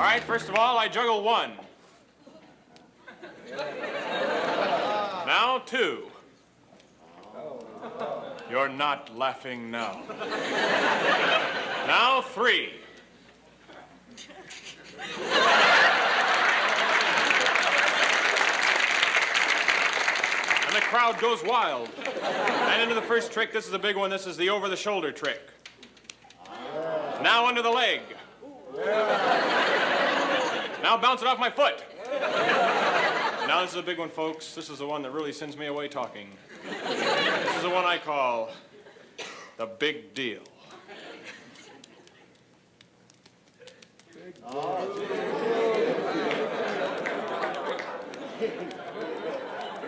All right, first of all, I juggle 1. Now 2. You're not laughing now. Now 3. And the crowd goes wild. And into the first trick, this is a big one. This is the over-the-shoulder trick. Now under the leg. Now bounce it off my foot. Now this is a big one, folks. This is the one that really sends me away talking. This is the one I call the big deal.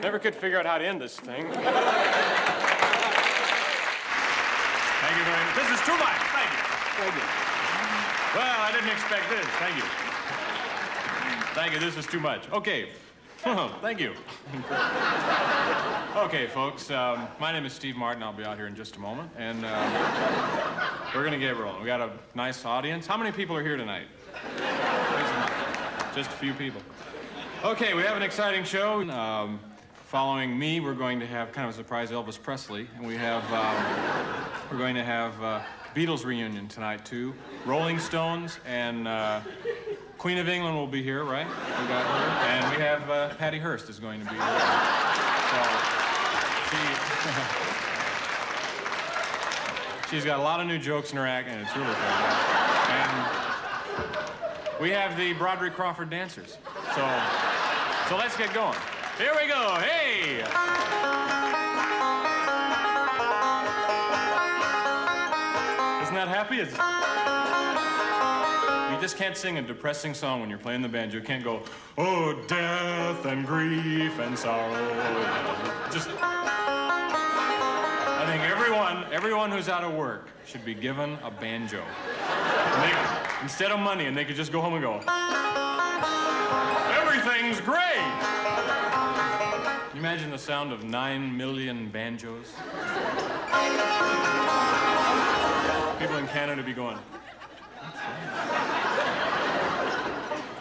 Never could figure out how to end this thing. Thank you very much. This is too much. Thank you. Thank you. Well, I didn't expect this. Thank you. Thank you. This is too much. Okay. Thank you. Okay, folks. My name is Steve Martin. I'll be out here in just a moment. And we're going to get rolling. We got a nice audience. How many people are here tonight? Just a few people. Okay, we have an exciting show. Following me, we're going to have kind of a surprise Elvis Presley. And we have, we're going to have Beatles reunion tonight, too. Rolling Stones and Queen of England will be here, right? We got her. And we have Patty Hearst is going to be here. So she's got a lot of new jokes in her act, and it's really fun. And we have the Broderick Crawford dancers. So let's get going. Here we go. Hey! Isn't that happy? You just can't sing a depressing song when you're playing the banjo. You can't go, oh, death and grief and sorrow. Just, I think everyone who's out of work should be given a banjo. Instead of money, and they could just go home and go, everything's great. Can you imagine the sound of 9 million banjos? People in Canada be going,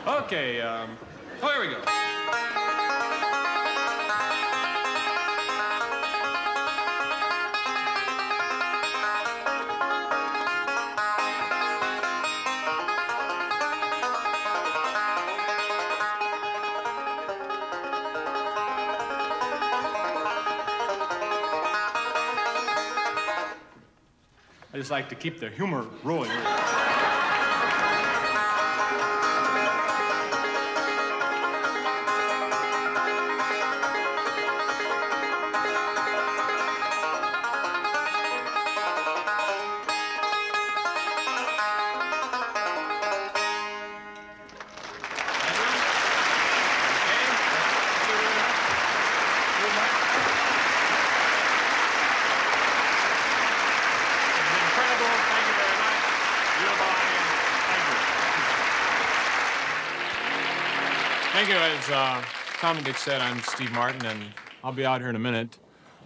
okay, oh, here we go. I just like to keep the humor rolling. Thank you. As Tom and Dick said, I'm Steve Martin, and I'll be out here in a minute.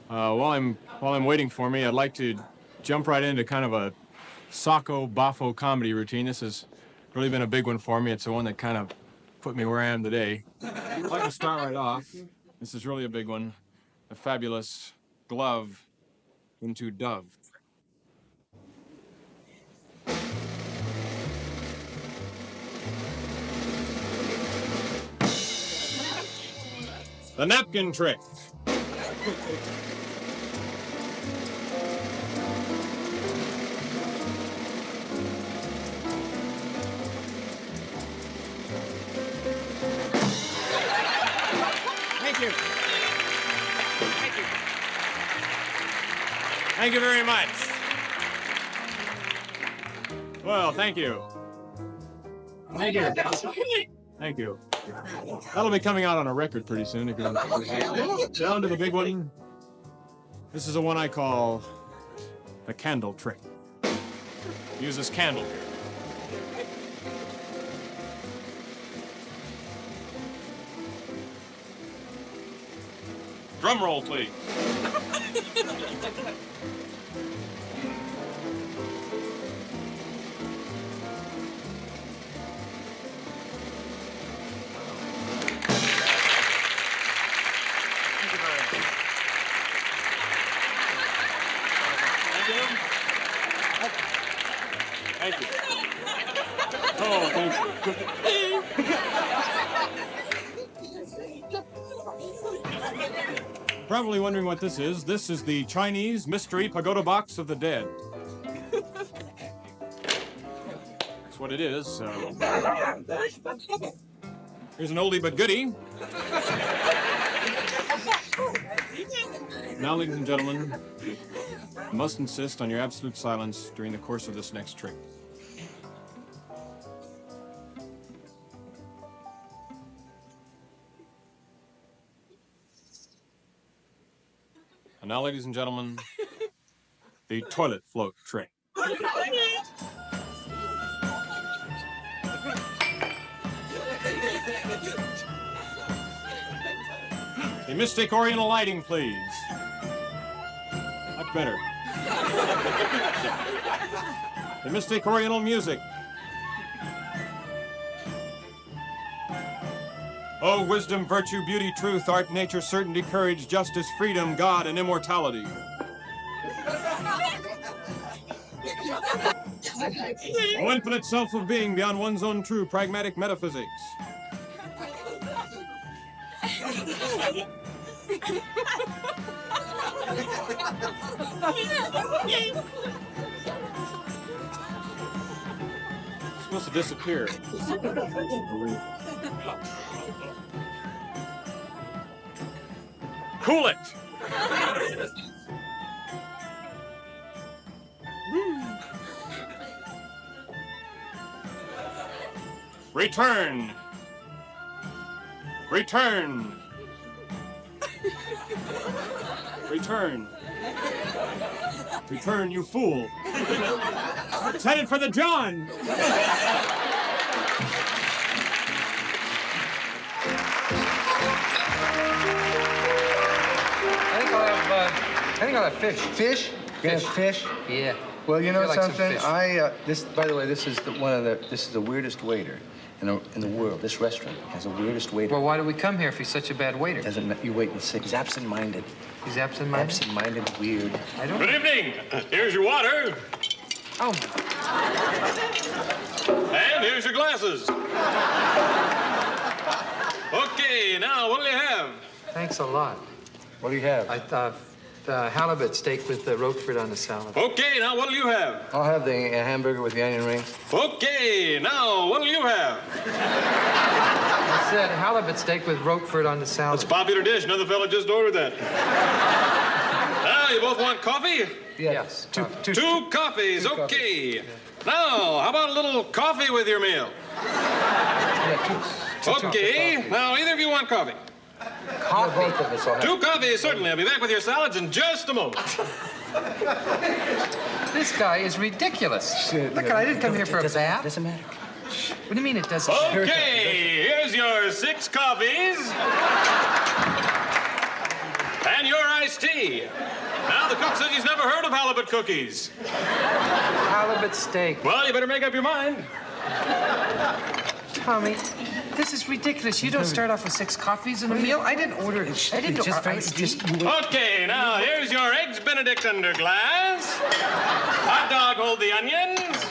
While I'm waiting for me, I'd like to jump right into kind of a Sacco Baffo comedy routine. This has really been a big one for me. It's the one that kind of put me where I am today. I'd like to start right off. This is really a big one. The fabulous glove into dove. The napkin trick. Thank you. Thank you. Thank you very much. Well, thank you. Thank you. Thank you. That'll be coming out on a record pretty soon. If you want to. Down to the big one. This is the one I call the candle trick. Use this candle here. Drum roll, please. Oh, thank you. Probably wondering what this is. This is the Chinese Mystery Pagoda Box of the Dead. That's what it is. Here's an oldie but goodie. Now, ladies and gentlemen, I must insist on your absolute silence during the course of this next trick. And now, ladies and gentlemen, the toilet float trick. The Mystic Oriental lighting, please. Much better. The Mystic Oriental music. Oh, wisdom, virtue, beauty, truth, art, nature, certainty, courage, justice, freedom, God, and immortality. Oh, infinite self of being beyond one's own true pragmatic metaphysics. It's supposed to disappear. Cool it! Return! Return! Return! Return, you fool! It's headed for the John! I think I'll have fish. Fish? You have fish? Yeah. Well, you know Like some something? fish. By the way, this is the weirdest waiter in the world. This restaurant has the weirdest waiter. Well, why do we come here if he's such a bad waiter? You wait and see. He's absent-minded. He's absent-minded? Absent-minded, weird. I don't. Good evening. Here's your water. Oh. And here's your glasses. Okay, now what'll you have? Thanks a lot. What do you have? I thought halibut steak with the Roquefort on the salad. Okay, now what'll you have? I'll have the hamburger with the onion rings. Okay, now what'll you have? I said halibut steak with Roquefort on the salad. That's a popular dish. Another fella just ordered that. Now, you both want coffee? Yes. Two coffees, okay. Yeah. Now, how about a little coffee with your meal? Okay, now either of you want coffee? Coffee? Both of us will have. Two coffees, certainly. I'll be back with your salads in just a moment. This guy is ridiculous. Look, I didn't come here for a bath. Doesn't matter. What do you mean it doesn't? Okay, here's your 6 coffees. And your iced tea. Now, the cook says he's never heard of halibut cookies. Halibut steak. Well, you better make up your mind. Tommy, this is ridiculous. You don't start off with 6 coffees and a meal. I didn't order it. I didn't order. Okay, now here's your eggs Benedict under glass. Hot dog, hold the onions.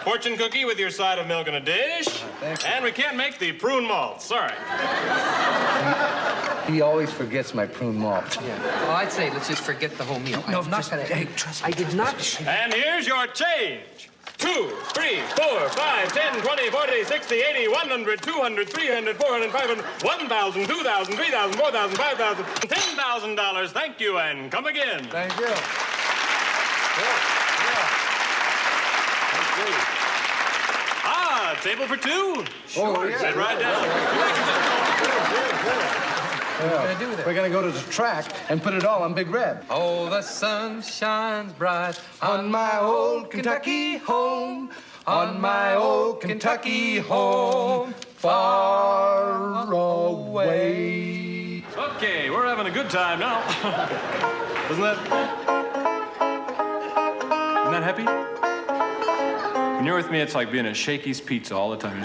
Fortune cookie with your side of milk in a dish. And we can't make the prune malt. Sorry. He always forgets my prune malt. Yeah. Well, I'd say let's just forget the whole meal. No, I'm not gonna. Hey, trust me. I did not. And here's your change. 2, 3, 4, 5, 10, 20, 40, 60, 80, 100, 200, 300, 400, 500, 1,000, 2,000, 3,000, 4,000, 5,000, $10,000. Thank you, and come again. Thank you. Ah, table for 2. Sure. Oh, yeah. Sit right down. What are we gonna do with it? We're gonna go to the track and put it all on Big Red. Oh, the sun shines bright on my old Kentucky home, on my old Kentucky home, far away. Okay, we're having a good time now. Isn't that happy? When you're with me, it's like being at Shakey's Pizza all the time.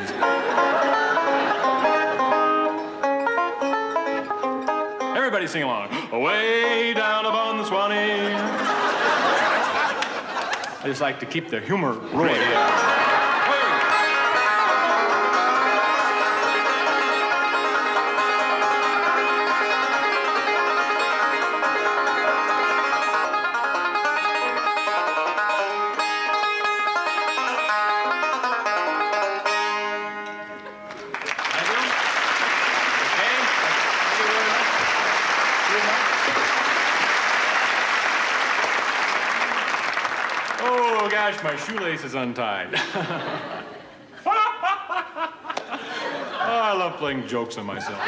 Everybody sing along. Way down upon the Swanee. I just like to keep the humor rolling. gosh, my shoelace is untied. Oh, I love playing jokes on myself.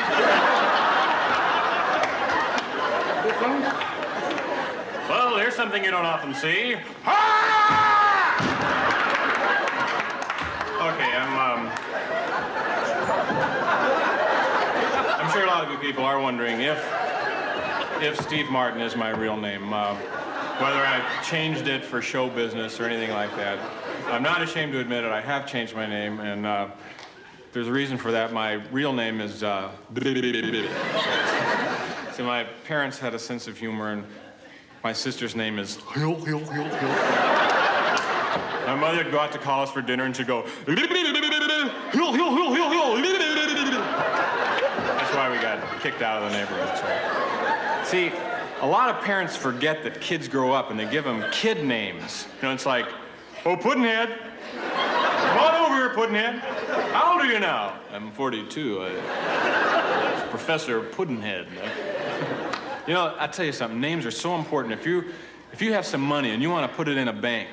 Well, here's something you don't often see. Okay, I'm sure a lot of you people are wondering if Steve Martin is my real name, whether I've changed it for show business or anything like that. I'm not ashamed to admit it. I have changed my name, and there's a reason for that. My real name is so my parents had a sense of humor, and my sister's name is My mother would go out to call us for dinner, and she'd go That's why we got kicked out of the neighborhood. So. See, a lot of parents forget that kids grow up and they give them kid names. You know, it's like, oh, Puddinhead. Come on over here, Puddinhead. How old are you now? I'm 42. It's Professor Puddinhead. You know, I'll tell you something. Names are so important. If you have some money and you want to put it in a bank,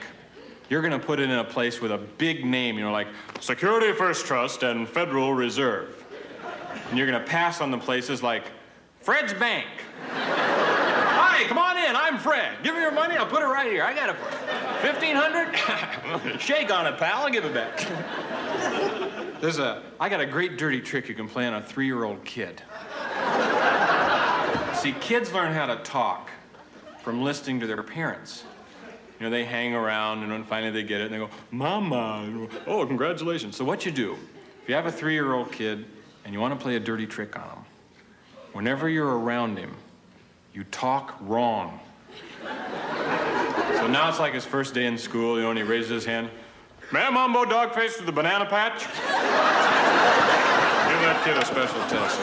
you're going to put it in a place with a big name, you know, like Security First Trust and Federal Reserve. And you're going to pass on the places like Fred's Bank. Hi, come on in. I'm Fred. Give me your money. I'll put it right here. I got it for you. 1,500? Shake on it, pal. I'll give it back. I got a great dirty trick you can play on a 3-year-old kid. See, kids learn how to talk from listening to their parents. You know, they hang around, and then finally they get it, and they go, Mama. Oh, congratulations. So what you do, if you have a 3-year-old kid and you want to play a dirty trick on him, whenever you're around him, you talk wrong. So now it's like his first day in school, you know, and he raises his hand. Ma'am, Mambo dog face with the banana patch. Give that kid a special test.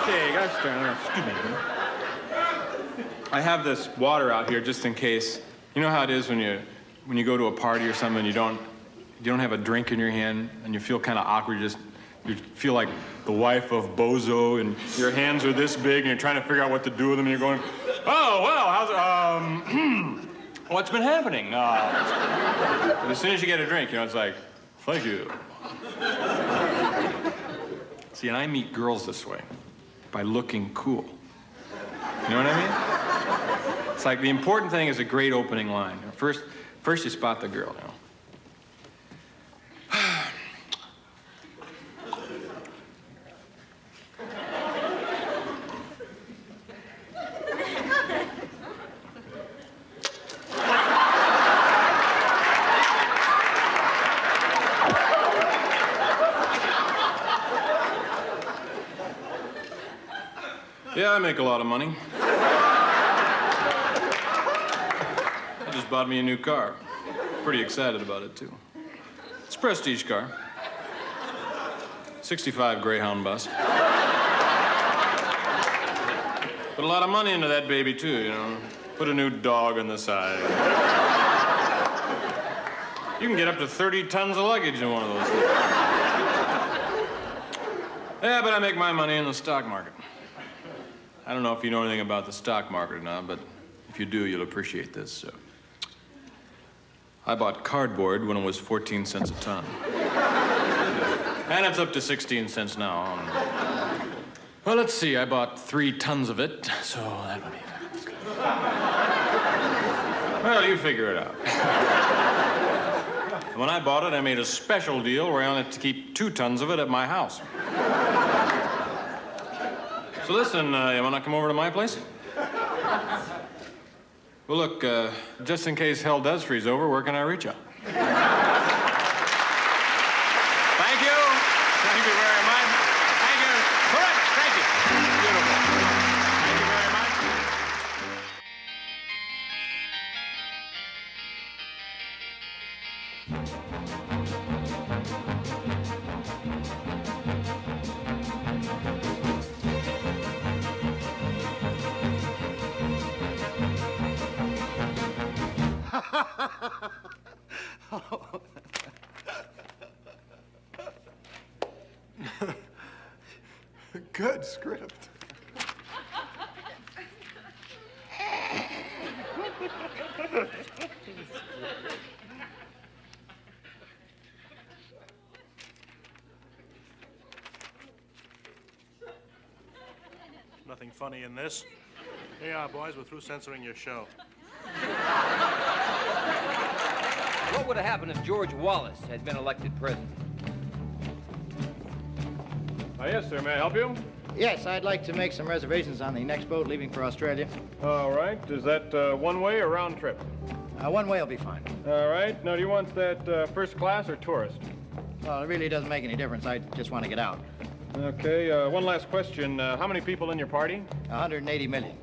Okay, guys, excuse me. I have this water out here just in case. You know how it is when you go to a party or something and you don't have a drink in your hand and you feel kind of awkward. You feel like the wife of Bozo and your hands are this big and you're trying to figure out what to do with them and you're going, oh, well, how's it, what's been happening? But as soon as you get a drink, you know, it's like, thank you. See, and I meet girls this way, by looking cool. You know what I mean? It's like the important thing is a great opening line. First you spot the girl, you know. Yeah, I make a lot of money. I just bought me a new car. Pretty excited about it, too. It's a prestige car. 65 Greyhound bus. Put a lot of money into that baby, too, you know. Put a new dog on the side. You can get up to 30 tons of luggage in one of those things. Yeah, but I make my money in the stock market. I don't know if you know anything about the stock market or not, but if you do, you'll appreciate this. I bought cardboard when it was 14 cents a ton. And it's up to 16 cents now. Well, let's see. I bought 3 tons of it, so that would be... Well, you figure it out. When I bought it, I made a special deal where I only had to keep 2 tons of it at my house. So listen, you want to come over to my place? Well, look, just in case hell does freeze over, where can I reach you? Thank you. Thank you very much. Thank you. Correct. Thank you. Beautiful. Thank you very much. Good script. Nothing funny in this. Here you are, boys. We're through censoring your show. What would have happened if George Wallace had been elected president? Yes, sir. May I help you? Yes, I'd like to make some reservations on the next boat leaving for Australia. All right. Is that one way or round trip? One way will be fine. All right. Now, do you want that first class or tourist? Well, it really doesn't make any difference. I just want to get out. Okay. One last question. How many people in your party? 180 million.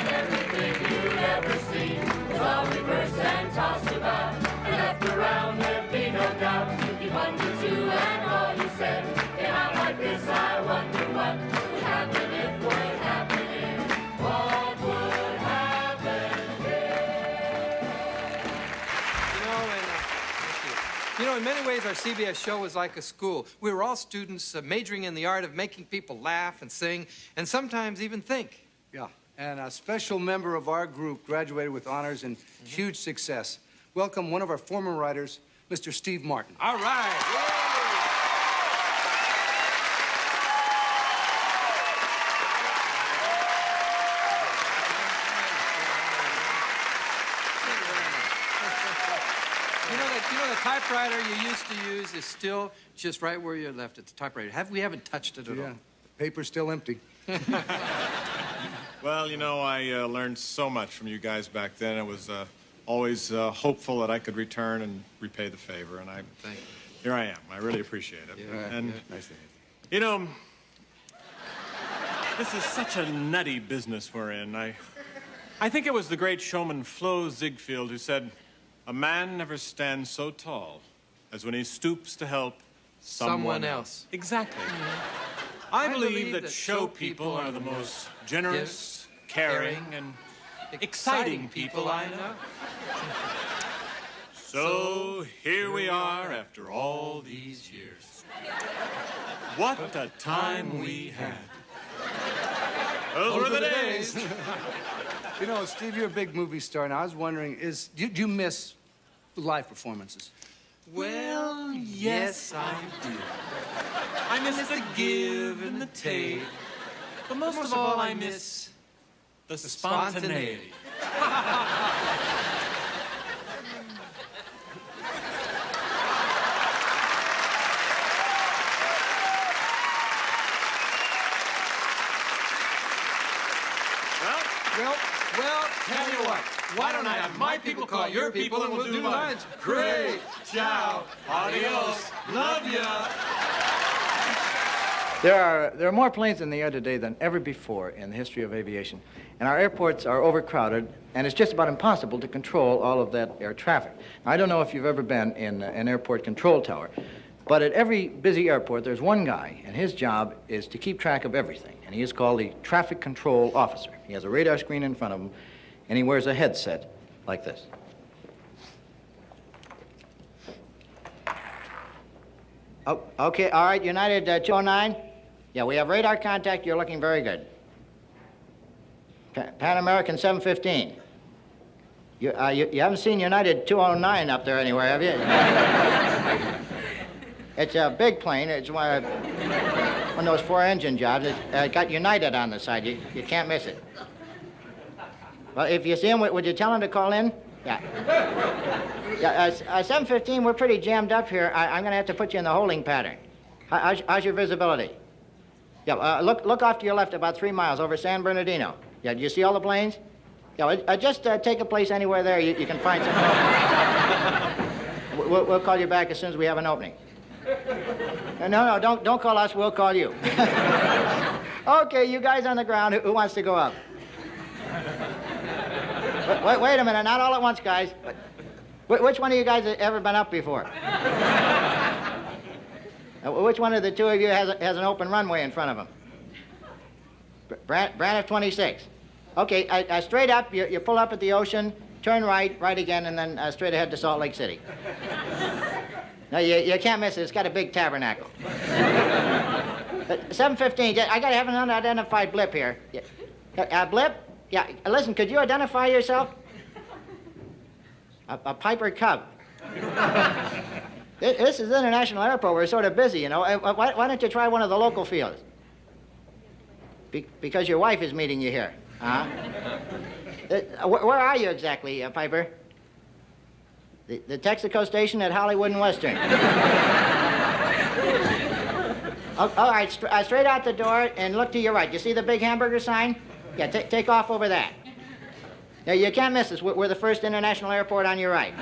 Everything you've ever seen is all reversed and tossed about. And left around, there'd be no doubt. You wondered too, and all you said came out like this. I wonder what would happen if would happen here. What would happen here? In many ways, our CBS show was like a school. We were all students majoring in the art of making people laugh and sing, and sometimes even think. Yeah, and a special member of our group graduated with honors and huge success. Welcome one of our former writers, Mr. Steve Martin. All right. The typewriter you used to use is still just right where you left it, the typewriter. We haven't touched it at all. The paper's still empty. Well, I learned so much from you guys back then. I was always hopeful that I could return and repay the favor, and Thank you. here I am. I really appreciate it. Yeah, and Nice to meet you. This is such a nutty business we're in. I think it was the great showman Flo Ziegfeld who said, "A man never stands so tall as when he stoops to help someone else." Exactly. I believe that show people are the most generous, caring, and exciting people I know. So here we are after all these years. What a time we had. Those were the days. Steve, you're a big movie star, and I was wondering, do you miss live performances? Well, yes, I do. I miss the give and the take. But most of all, I miss the spontaneity. Well, tell you what. Why don't I have my people call your people and we'll do lines? Great. Ciao. Adios. Love ya. There are more planes in the air today than ever before in the history of aviation. And our airports are overcrowded, and it's just about impossible to control all of that air traffic. Now, I don't know if you've ever been in an airport control tower, but at every busy airport, there's one guy, and his job is to keep track of everything. And he is called the traffic control officer. He has a radar screen in front of him, and he wears a headset like this. Oh, okay, all right, United 209. Yeah, we have radar contact. You're looking very good. Pan American 715. You haven't seen United 209 up there anywhere, have you? It's a big plane. It's one of those four-engine jobs. It's got United on the side. You can't miss it. Well, if you see him, would you tell him to call in? Yeah. Yeah, 715, we're pretty jammed up here. I'm going to have to put you in the holding pattern. How's your visibility? Yeah, look off to your left about 3 miles over San Bernardino. Yeah, do you see all the planes? Yeah, just take a place anywhere there you can find some. We'll call you back as soon as we have an opening. No, don't call us. We'll call you. Okay, you guys on the ground. Who wants to go up? Wait a minute. Not all at once, guys. Which one of you guys has ever been up before? Which one of the two of you has an open runway in front of him? Braniff 26. Okay, straight up, you pull up at the ocean, turn right again, and then straight ahead to Salt Lake City. No, you can't miss it. It's got a big tabernacle. 715, I got to have an unidentified blip here. Blip? Yeah, listen, could you identify yourself? A Piper Cub. This is International Airport. We're sort of busy, you know. Why don't you try one of the local fields? Because your wife is meeting you here. Huh? Where are you exactly, Piper? The Texaco station at Hollywood and Western. All right, straight out the door and look to your right. You see the big hamburger sign? Yeah, take off over that. Now, you can't miss us. We're the first international airport on your right.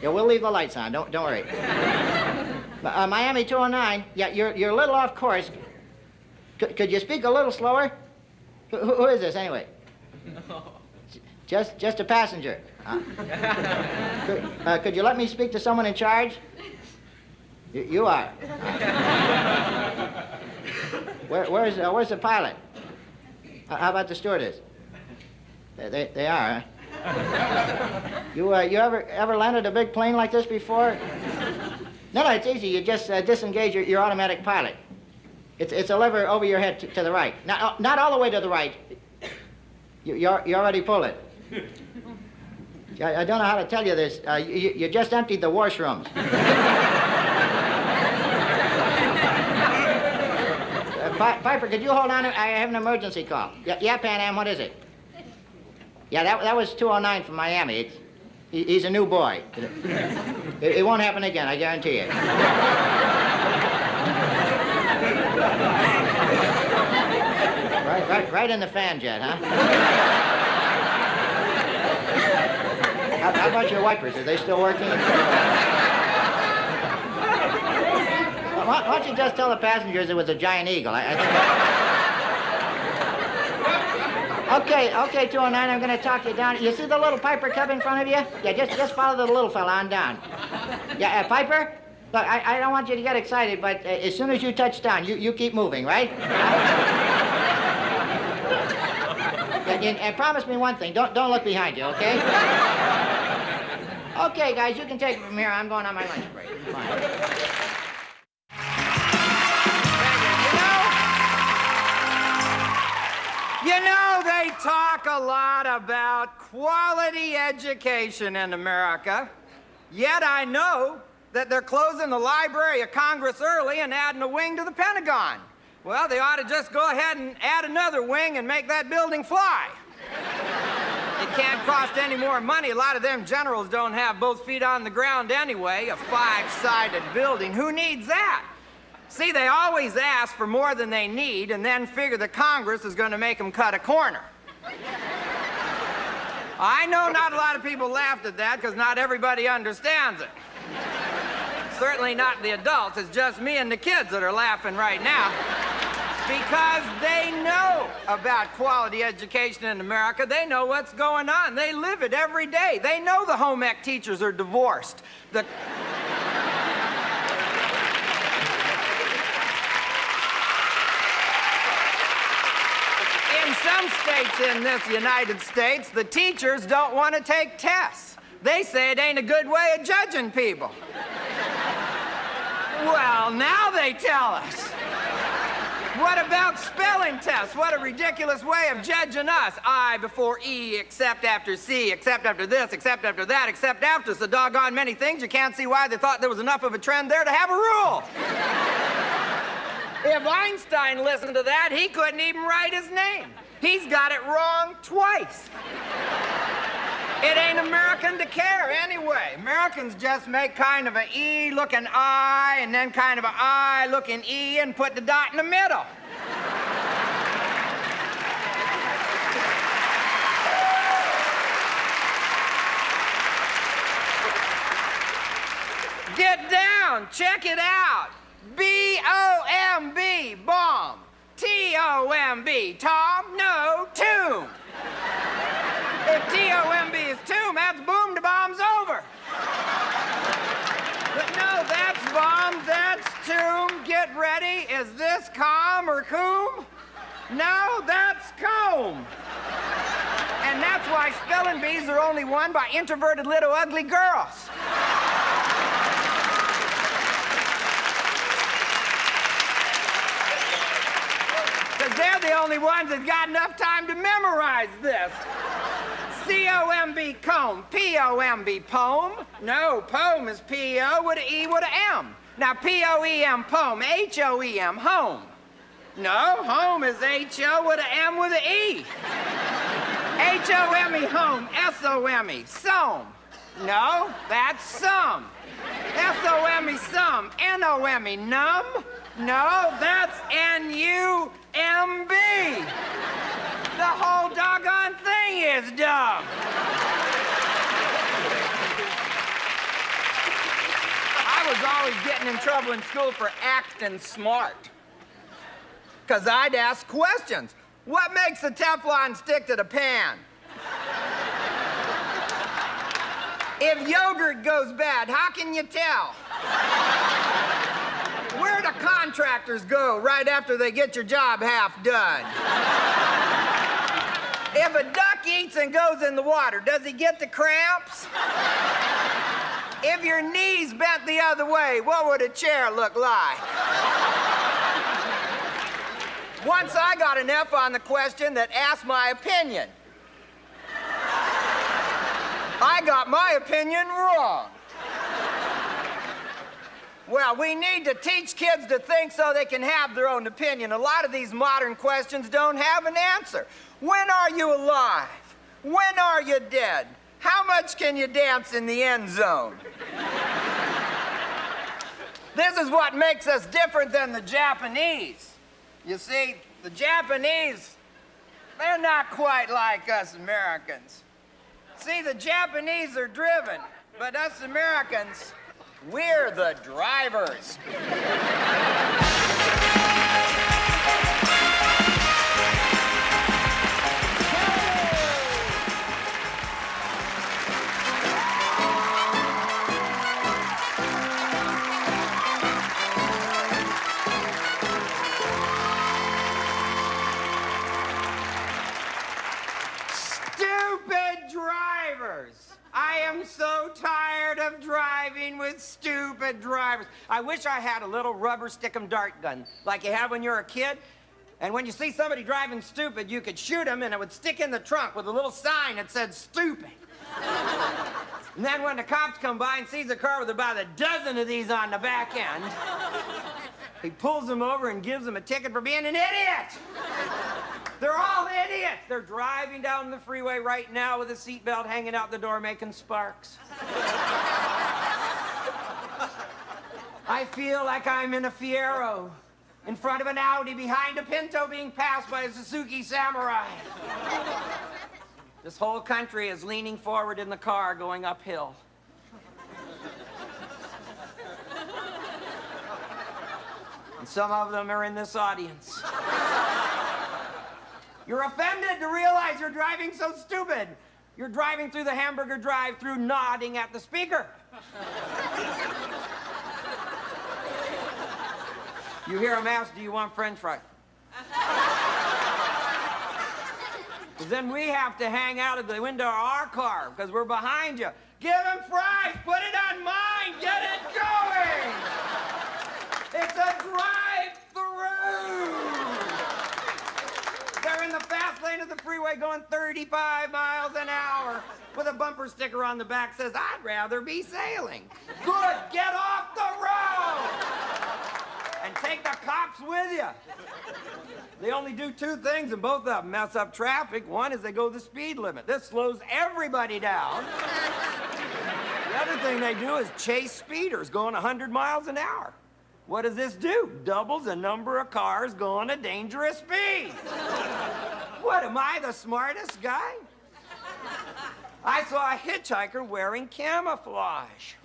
Yeah, we'll leave the lights on. Don't worry. Miami 209. Yeah, you're a little off course. Could you speak a little slower? Who is this, anyway? No. Just a passenger. Could you let me speak to someone in charge? You are. Where's the pilot? How about the stewardess? They are, huh? You ever landed a big plane like this before? No, it's easy. You just disengage your automatic pilot. It's a lever over your head to the right. Not all the way to the right. You already pull it. I don't know how to tell you this. You just emptied the washrooms. Piper, could you hold on? I have an emergency call. Yeah, Pan Am, what is it? Yeah, that was 209 from Miami. He's a new boy. It won't happen again, I guarantee it. Right in the fan jet, huh? How about your wipers? Are they still working? Why don't you just tell the passengers it was a giant eagle? I think... Okay, 209, I'm going to talk you down. You see the little Piper Cub in front of you? Yeah, just follow the little fella on down. Yeah, Piper? Look, I don't want you to get excited, but as soon as you touch down, you keep moving, right? And promise me one thing, don't look behind you, okay? Okay, guys, you can take it from here. I'm going on my lunch break. Fine. You know, they talk a lot about quality education in America, yet I know that they're closing the Library of Congress early and adding a wing to the Pentagon. Well, they ought to just go ahead and add another wing and make that building fly. It can't cost any more money. A lot of them generals don't have both feet on the ground anyway. A five-sided building, who needs that? See, they always ask for more than they need and then figure that Congress is going to make them cut a corner. I know not a lot of people laughed at that because not everybody understands it. Certainly not the adults. It's just me and the kids that are laughing right now because they know about quality education in America. They know what's going on. They live it every day. They know the home ec teachers are divorced. In some states in this United States, the teachers don't want to take tests. They say it ain't a good way of judging people. Well, now they tell us. What about spelling tests? What a ridiculous way of judging us. I before E, except after C, except after this, except after that, except after so doggone many things. You can't see why they thought there was enough of a trend there to have a rule. If Einstein listened to that, he couldn't even write his name. He's got it wrong twice. It ain't American to care anyway. Americans just make kind of an E-looking I and then kind of an I-looking E and put the dot in the middle. Get down, check it out. B-O-M-B, bomb. T-O-M-B, Tom, no, tomb. If T-O-M-B is tomb, that's boom, the bomb's over. But no, that's bomb, that's tomb. Get ready. Is this calm or coom? No, that's comb. And that's why spelling bees are only won by introverted little ugly girls. Because they're the only ones that got enough time to memorize this. C-O-M-B, comb. P-O-M-B, poem. No, poem is P-O with an E with an M. Now, P-O-E-M, poem. H-O-E-M, home. No, home is H-O with an M with an E. H-O-M-E, home. S-O-M-E, some. No, that's some. S-O-M-E, some. N-O-M-E, numb. No, that's N-U-M-B. The whole doggone thing is dumb. I was always getting in trouble in school for acting smart. Because I'd ask questions. What makes the Teflon stick to the pan? If yogurt goes bad, how can you tell? Where do contractors go right after they get your job half done? If a duck eats and goes in the water, does he get the cramps? If your knee's bent the other way, what would a chair look like? Once I got an F on the question that asked my opinion. I got my opinion wrong. Well, we need to teach kids to think so they can have their own opinion. A lot of these modern questions don't have an answer. When are you alive? When are you dead? How much can you dance in the end zone? This is what makes us different than the Japanese. You see, the Japanese, they're not quite like us Americans. See, the Japanese are driven, but us Americans, we're the drivers. I am so tired of driving with stupid drivers. I wish I had a little rubber stick-em dart gun like you have when you're a kid. And when you see somebody driving stupid, you could shoot them and it would stick in the trunk with a little sign that said stupid. And then when the cops come by and sees a car with about a dozen of these on the back end, he pulls them over and gives them a ticket for being an idiot. They're all idiots. They're driving down the freeway right now with a seatbelt hanging out the door making sparks. I feel like I'm in a Fiero, in front of an Audi, behind a Pinto being passed by a Suzuki Samurai. This whole country is leaning forward in the car going uphill. And some of them are in this audience. You're offended to realize you're driving so stupid. You're driving through the hamburger drive-thru nodding at the speaker. You hear him ask, do you want French fries? Then we have to hang out at the window of our car because we're behind you. Give him fries, put it on mine, get it going. It's a drive-through. They're in the fast lane of the freeway going 35 miles an hour with a bumper sticker on the back says, I'd rather be sailing. Good, get off the road and take the cops with you. They only do two things and both of them mess up traffic. One is they go the speed limit. This slows everybody down. The other thing they do is chase speeders going 100 miles an hour. What does this do? Doubles the number of cars going a dangerous speed. What, am I the smartest guy? I saw a hitchhiker wearing camouflage.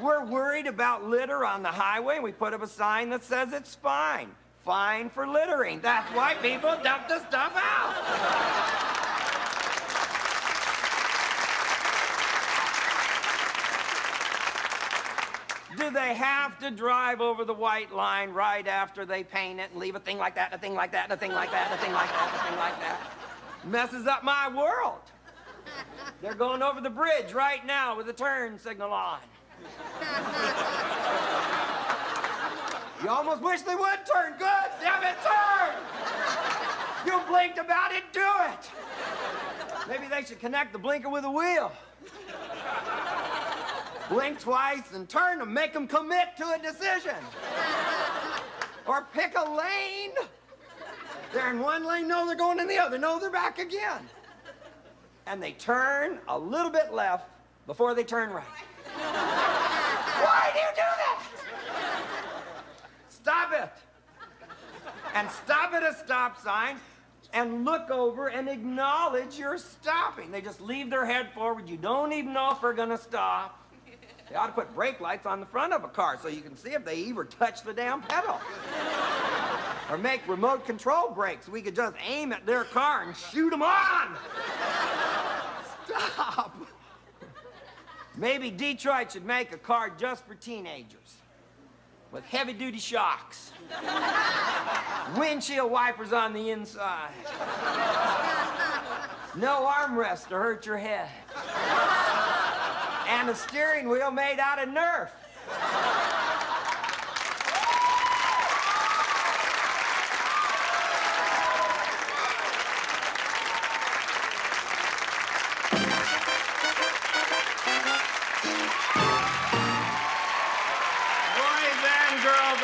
We're worried about litter on the highway, and we put up a sign that says it's fine. Fine for littering. That's why people dump the stuff out. Do they have to drive over the white line right after they paint it and leave a thing like that, and a thing like that, and a thing like that, and a thing like that, and a thing like that? Messes up my world. They're going over the bridge right now with the turn signal on. You almost wish they would turn. Good, damn it, turn! You blinked about it, do it! Maybe they should connect the blinker with a wheel. Blink twice and turn them, make them commit to a decision. Or pick a lane. They're in one lane, no, they're going in the other, no, they're back again. And they turn a little bit left before they turn right. Why do you do that? Stop it. And stop at a stop sign and look over and acknowledge you're stopping. They just leave their head forward. You don't even know if they're gonna stop. They ought to put brake lights on the front of a car so you can see if they even touch the damn pedal. Or make remote control brakes. We could just aim at their car and shoot them on. Stop. Maybe Detroit should make a car just for teenagers with heavy-duty shocks. Windshield wipers on the inside. No armrest to hurt your head. And a steering wheel made out of Nerf.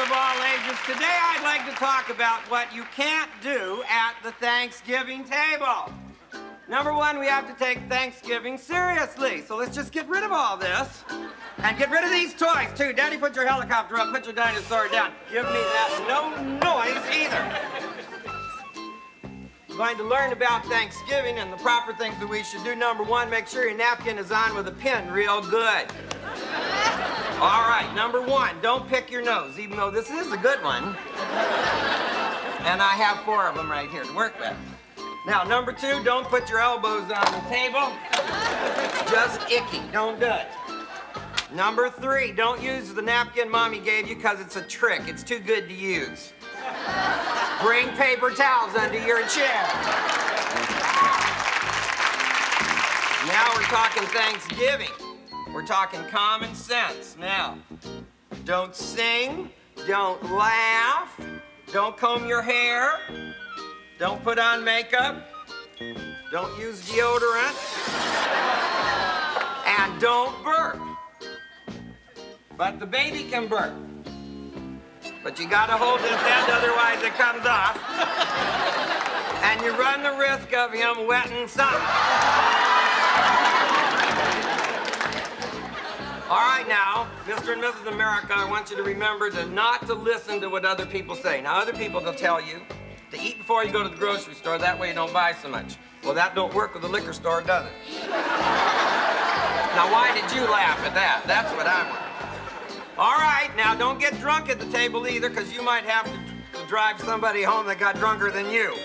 Of all ages. Today I'd like to talk about what you can't do at the Thanksgiving table. Number one, we have to take Thanksgiving seriously. So let's just get rid of all this. And get rid of these toys, too. Daddy, put your helicopter up, put your dinosaur down. Give me that no noise either. We're going to learn about Thanksgiving and the proper things that we should do. Number one, make sure your napkin is on with a pin real good. All right, number one, don't pick your nose, even though this is a good one. And I have 4 of them right here to work with. Now, number two, don't put your elbows on the table. It's just icky, don't do it. Number three, don't use the napkin Mommy gave you because it's a trick. It's too good to use. Bring paper towels under your chair. Now we're talking Thanksgiving. We're talking common sense. Now, don't sing, don't laugh, don't comb your hair, don't put on makeup, don't use deodorant, and don't burp. But the baby can burp. But you gotta hold his head, otherwise it comes off. And you run the risk of him wetting something. All right, now, Mr. and Mrs. America, I want you to remember not to listen to what other people say. Now, other people will tell you to eat before you go to the grocery store. That way you don't buy so much. Well, that don't work with the liquor store, does it? Now, why did you laugh at that? That's what I want. All right, now, don't get drunk at the table either, because you might have to drive somebody home that got drunker than you.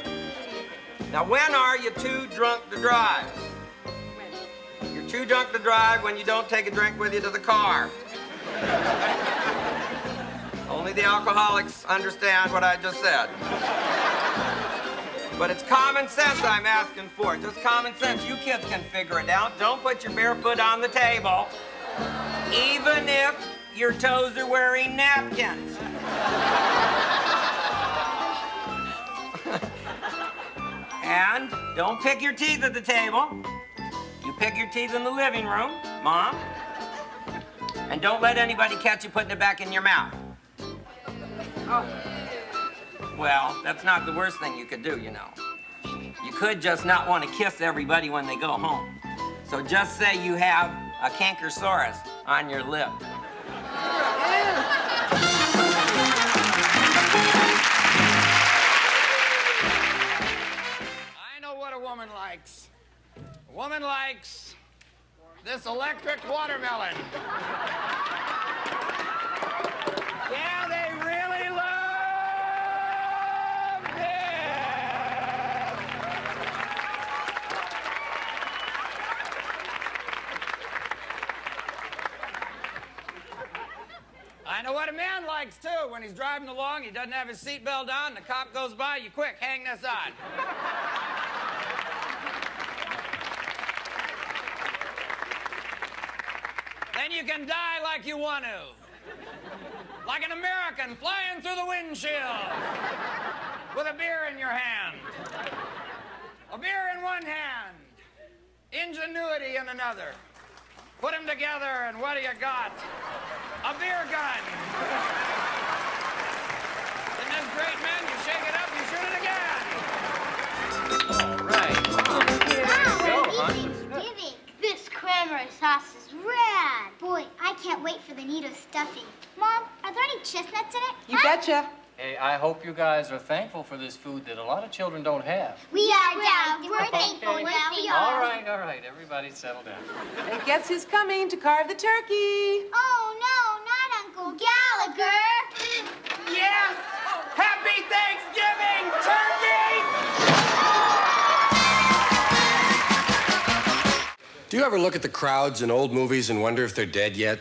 Now, when are you too drunk to drive? You're too drunk to drive when you don't take a drink with you to the car. Only the alcoholics understand what I just said. But it's common sense I'm asking for. Just common sense. You kids can figure it out. Don't put your bare foot on the table, even if your toes are wearing napkins. And don't pick your teeth at the table. You pick your teeth in the living room, Mom. And don't let anybody catch you putting it back in your mouth. Oh. Well, that's not the worst thing you could do, you know. You could just not want to kiss everybody when they go home. So just say you have a cankersaurus on your lip. I know what a woman likes. A woman likes this electric watermelon. Yeah, they really love it. I know what a man likes, too. When he's driving along, he doesn't have his seatbelt on, the cop goes by, you quick, hang this on. Then you can die like you want to. like an American flying through the windshield with a beer in your hand. A beer in one hand, ingenuity in another. Put them together, and what do you got? A beer gun. Isn't this great, man? You shake it up, you shoot it again. All right. Wow, Thanksgiving. This cranberry sauce is rad. Boy, I can't wait for the Nito stuffing. Mom, are there any chestnuts in it? You betcha. Hey, I hope you guys are thankful for this food that a lot of children don't have. We are, Dad. We're thankful. Okay. We All are. right. Everybody settle down. And guess who's coming to carve the turkey? Oh, no, not Uncle Gallagher. Yes! Happy Thanksgiving, turkey! Do you ever look at the crowds in old movies and wonder if they're dead yet?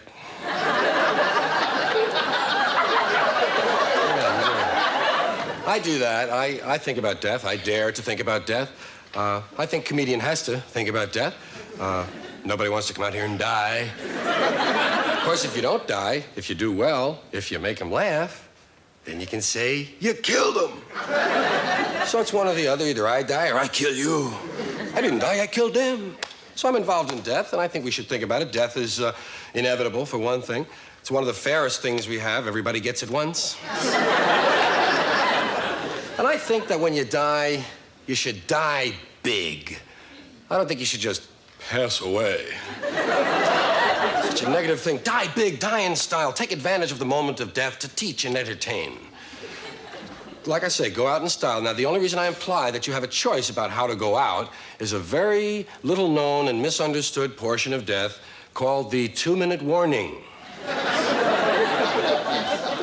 I do that. I think about death. I dare to think about death. I think comedian has to think about death. Nobody wants to come out here and die. Of course, if you don't die, if you do well, if you make them laugh, then you can say you killed them. So it's one or the other. Either I die or I kill you. I didn't die, I killed them. So I'm involved in death, and I think we should think about it. Death is inevitable, for one thing. It's one of the fairest things we have. Everybody gets it once. And I think that when you die, you should die big. I don't think you should just pass away. Such a negative thing. Die big, die in style. Take advantage of the moment of death to teach and entertain. Like I say, go out in style. Now, the only reason I imply that you have a choice about how to go out is a very little known and misunderstood portion of death called the 2-minute warning.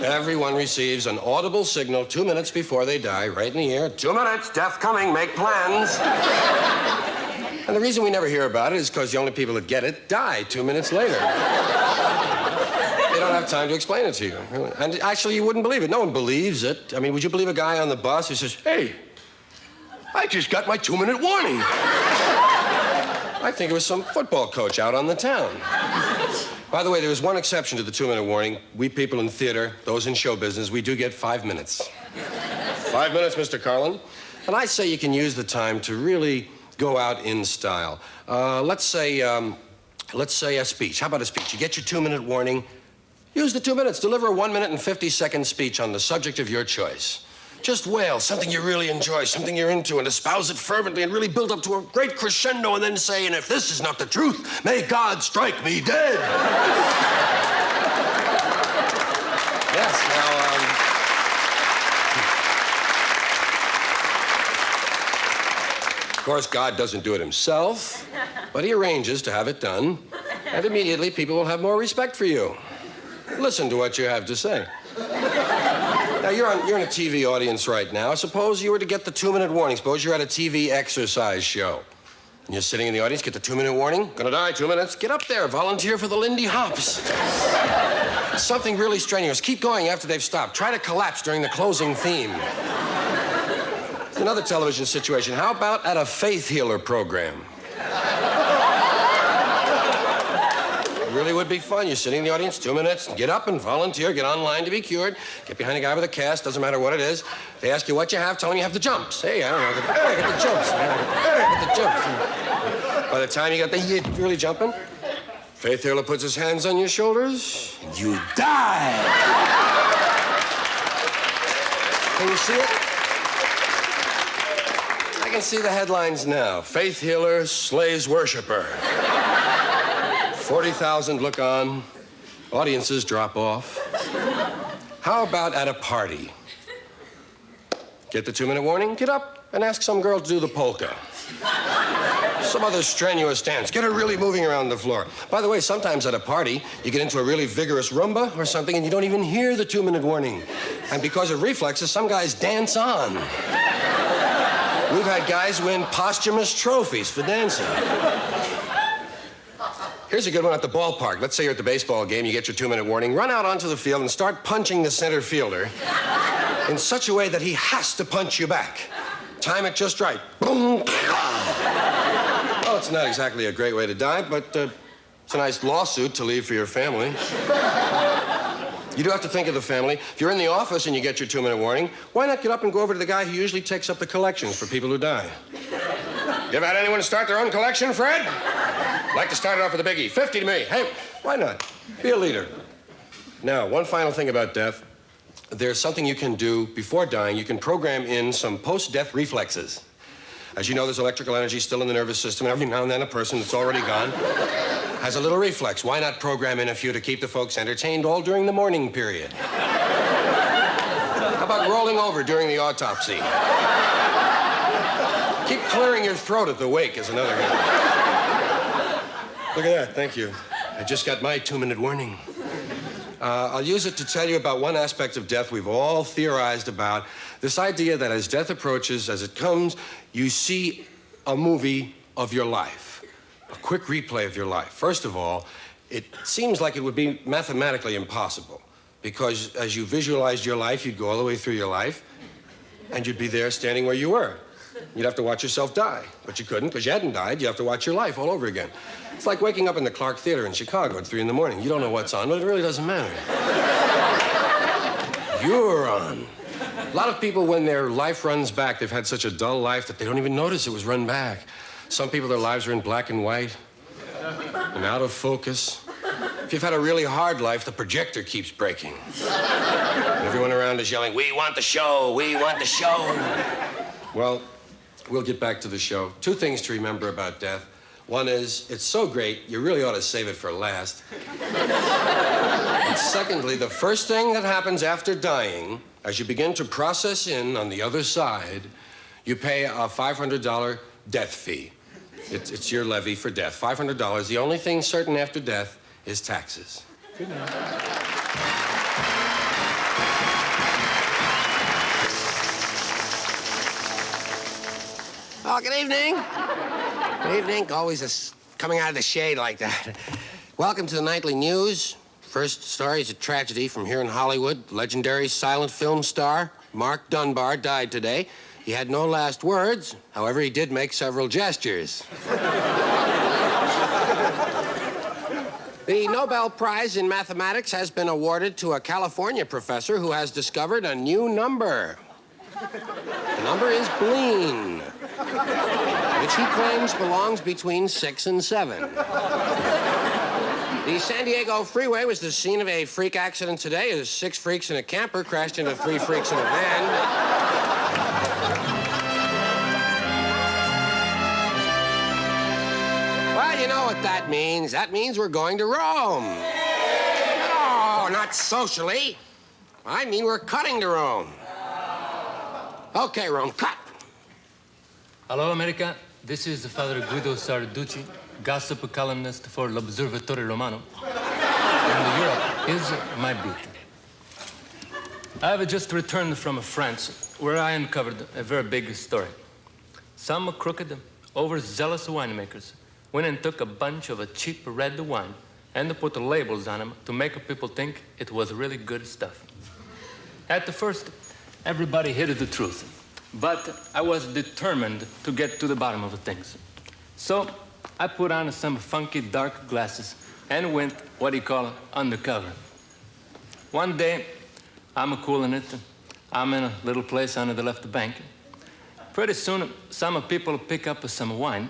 Everyone receives an audible signal 2 minutes before they die, right in the ear. 2 minutes, death coming, make plans. And the reason we never hear about it is because the only people that get it die 2 minutes later. They don't have time to explain it to you. Really. And actually, you wouldn't believe it. No one believes it. I mean, would you believe a guy on the bus who says, hey, I just got my 2-minute warning? I think it was some football coach out on the town. By the way, there is one exception to the 2-minute warning. We people in theater, those in show business, we do get 5 minutes. 5 minutes, Mr. Carlin. And I say you can use the time to really go out in style. Let's say a speech. How about a speech? You get your 2-minute warning. Use the 2 minutes. Deliver a 1 minute and 50-second speech on the subject of your choice. Just wail something you really enjoy, something you're into, and espouse it fervently and really build up to a great crescendo and then say, and if this is not the truth, may God strike me dead. Yes, now, of course, God doesn't do it himself, but he arranges to have it done, and immediately people will have more respect for you. Listen to what you have to say. Now, you're in a TV audience right now. Suppose you were to get the 2-minute warning. Suppose you're at a TV exercise show. And you're sitting in the audience, get the 2-minute warning. Gonna die, 2 minutes. Get up there, volunteer for the Lindy Hops. Something really strenuous. Keep going after they've stopped. Try to collapse during the closing theme. Another television situation. How about at a faith healer program? It really would be fun. You're sitting in the audience, 2 minutes, get up and volunteer, get online to be cured, get behind a guy with a cast, doesn't matter what it is. They ask you what you have, tell them you have the jumps. Hey, I don't know, get the jumps. Get the jumps. By the time you got the really jumping, faith healer puts his hands on your shoulders, and you die. Can you see it? I can see the headlines now. Faith healer slays worshiper. 40,000 look on. Audiences drop off. How about at a party? Get the 2-minute warning, get up and ask some girl to do the polka. Some other strenuous dance. Get her really moving around the floor. By the way, sometimes at a party, you get into a really vigorous rumba or something and you don't even hear the 2-minute warning. And because of reflexes, some guys dance on. We've had guys win posthumous trophies for dancing. Here's a good one at the ballpark. Let's say you're at the baseball game, you get your 2-minute warning, run out onto the field and start punching the center fielder in such a way that he has to punch you back. Time it just right. Boom. Well, it's not exactly a great way to die, but it's a nice lawsuit to leave for your family. You do have to think of the family. If you're in the office and you get your 2-minute warning, why not get up and go over to the guy who usually takes up the collections for people who die? You ever had anyone start their own collection, Fred? Like to start it off with a biggie. 50 to me. Hey, why not? Be a leader. Now, one final thing about death. There's something you can do before dying. You can program in some post-death reflexes. As you know, there's electrical energy still in the nervous system, and every now and then a person that's already gone has a little reflex. Why not program in a few to keep the folks entertained all during the mourning period? How about rolling over during the autopsy? Keep clearing your throat at the wake is another one. Look at that, thank you. I just got my 2-minute warning. I'll use it to tell you about one aspect of death we've all theorized about. This idea that as death approaches, as it comes, you see a movie of your life, a quick replay of your life. First of all, it seems like it would be mathematically impossible because as you visualized your life, you'd go all the way through your life and you'd be there standing where you were. You'd have to watch yourself die, but you couldn't because you hadn't died. You have to watch your life all over again. It's like waking up in the Clark Theater in Chicago at 3 in the morning. You don't know what's on, but it really doesn't matter. You're on. A lot of people, when their life runs back, they've had such a dull life that they don't even notice it was run back. Some people, their lives are in black and white and out of focus. If you've had a really hard life, the projector keeps breaking. Everyone around is yelling, "We want the show, we want the show." Well, we'll get back to the show. 2 things to remember about death. One is, it's so great, you really ought to save it for last. And secondly, the first thing that happens after dying, as you begin to process in on the other side, you pay a $500 death fee. It's your levy for death, $500. The only thing certain after death is taxes. Good night. Oh, good evening. Good evening. Always coming out of the shade like that. Welcome to the nightly news. First story is a tragedy from here in Hollywood. Legendary silent film star Mark Dunbar died today. He had no last words. However, he did make several gestures. The Nobel Prize in Mathematics has been awarded to a California professor who has discovered a new number. The number is Bleen, which he claims belongs between 6 and 7. The San Diego freeway was the scene of a freak accident today as 6 freaks in a camper crashed into 3 freaks in a van. Well, you know what that means. That means we're going to Rome. No, not socially. I mean we're cutting to Rome. Okay, Rome, cut. Hello, America. This is Father Guido Sarducci, gossip columnist for L'Osservatore Romano. And Europe is my beat. I have just returned from France, where I uncovered a very big story. Some crooked, overzealous winemakers went and took a bunch of a cheap red wine and put labels on them to make people think it was really good stuff. At the first, everybody hid the truth, but I was determined to get to the bottom of things. So I put on some funky dark glasses and went what you call undercover. One day, I'm cooling it. I'm in a little place on the left bank. Pretty soon, some people pick up some wine,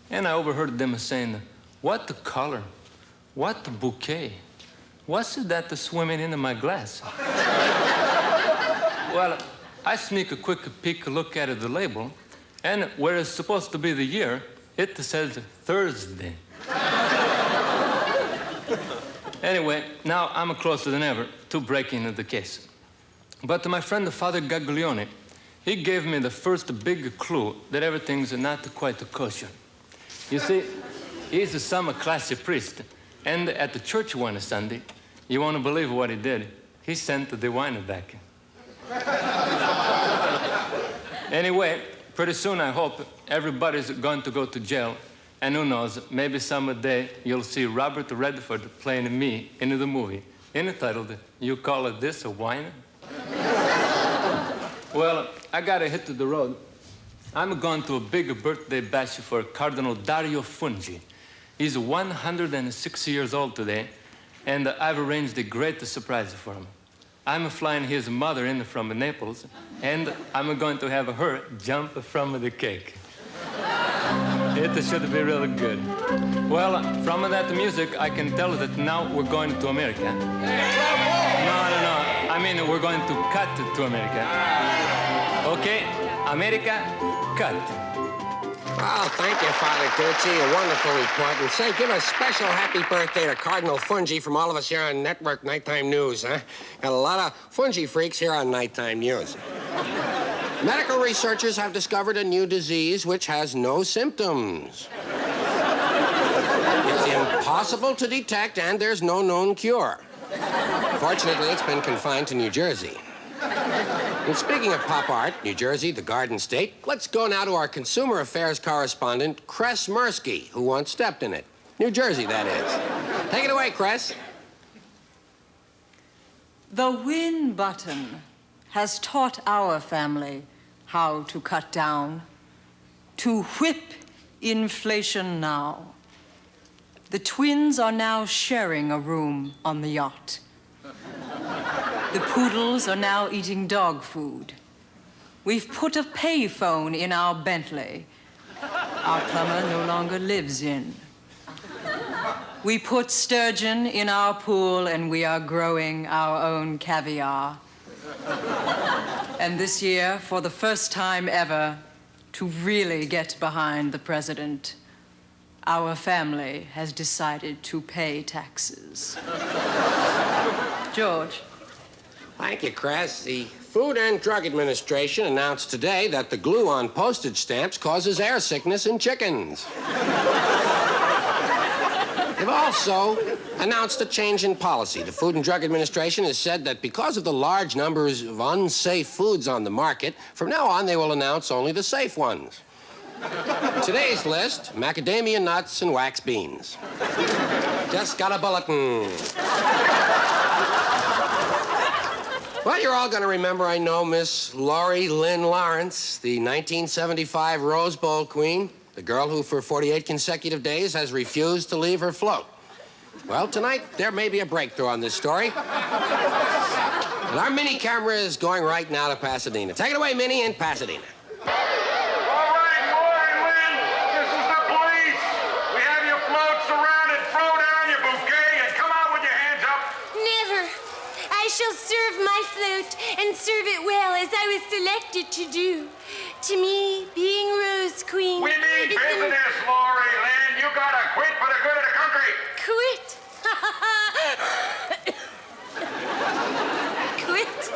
and I overheard them saying, "What color? What bouquet? What's that swimming in my glass?" Well, I sneak a quick peek look at the label, and where it's supposed to be the year, it says Thursday. Anyway, now I'm closer than ever to breaking the case. But my friend, Father Gaglione, he gave me the first big clue that everything's not quite kosher. You see, he's some classy priest, and at the church one Sunday, you won't believe what he did. He sent the wine back. Anyway, pretty soon, I hope, everybody's going to go to jail. And who knows, maybe someday you'll see Robert Redford playing me in the movie, entitled, "You Call This a Wine?" Well, I gotta hit the road. I'm going to a big birthday bash for Cardinal Dario Fungi. He's 106 years old today, and I've arranged a great surprise for him. I'm flying his mother in from Naples, and I'm going to have her jump from the cake. It should be really good. Well, from that music, I can tell that now we're going to America. No. I mean, we're going to cut to America. Okay, America, cut. Oh, thank you, Father Ducci. A wonderful report. And say, give a special happy birthday to Cardinal Fungi from all of us here on Network Nighttime News, huh? Got a lot of fungi freaks here on Nighttime News. Medical researchers have discovered a new disease which has no symptoms. It's impossible to detect, and there's no known cure. Fortunately, it's been confined to New Jersey. And speaking of pop art, New Jersey, the Garden State, let's go now to our consumer affairs correspondent, Cress Mirsky, who once stepped in it. New Jersey, that is. Take it away, Cress. The win button has taught our family how to cut down, to whip inflation now. The twins are now sharing a room on the yacht. The poodles are now eating dog food. We've put a payphone in our Bentley. Our plumber no longer lives in. We put sturgeon in our pool, and we are growing our own caviar. And this year, for the first time ever, to really get behind the president, our family has decided to pay taxes. George. Thank you, Cress. The Food and Drug Administration announced today that the glue on postage stamps causes air sickness in chickens. They've also announced a change in policy. The Food and Drug Administration has said that because of the large numbers of unsafe foods on the market, from now on they will announce only the safe ones. Today's list, macadamia nuts and wax beans. Just got a bulletin. Well, you're all going to remember, I know, Miss Laurie Lynn Lawrence, the 1975 Rose Bowl queen, the girl who for 48 consecutive days has refused to leave her float. Well, tonight, there may be a breakthrough on this story. And our mini camera is going right now to Pasadena. Take it away, Minnie, in Pasadena. I shall serve my float and serve it well as I was selected to do. To me, being Rose Queen... We mean business, Laurie Lynn. You gotta quit for the good of the country. Quit? Quit?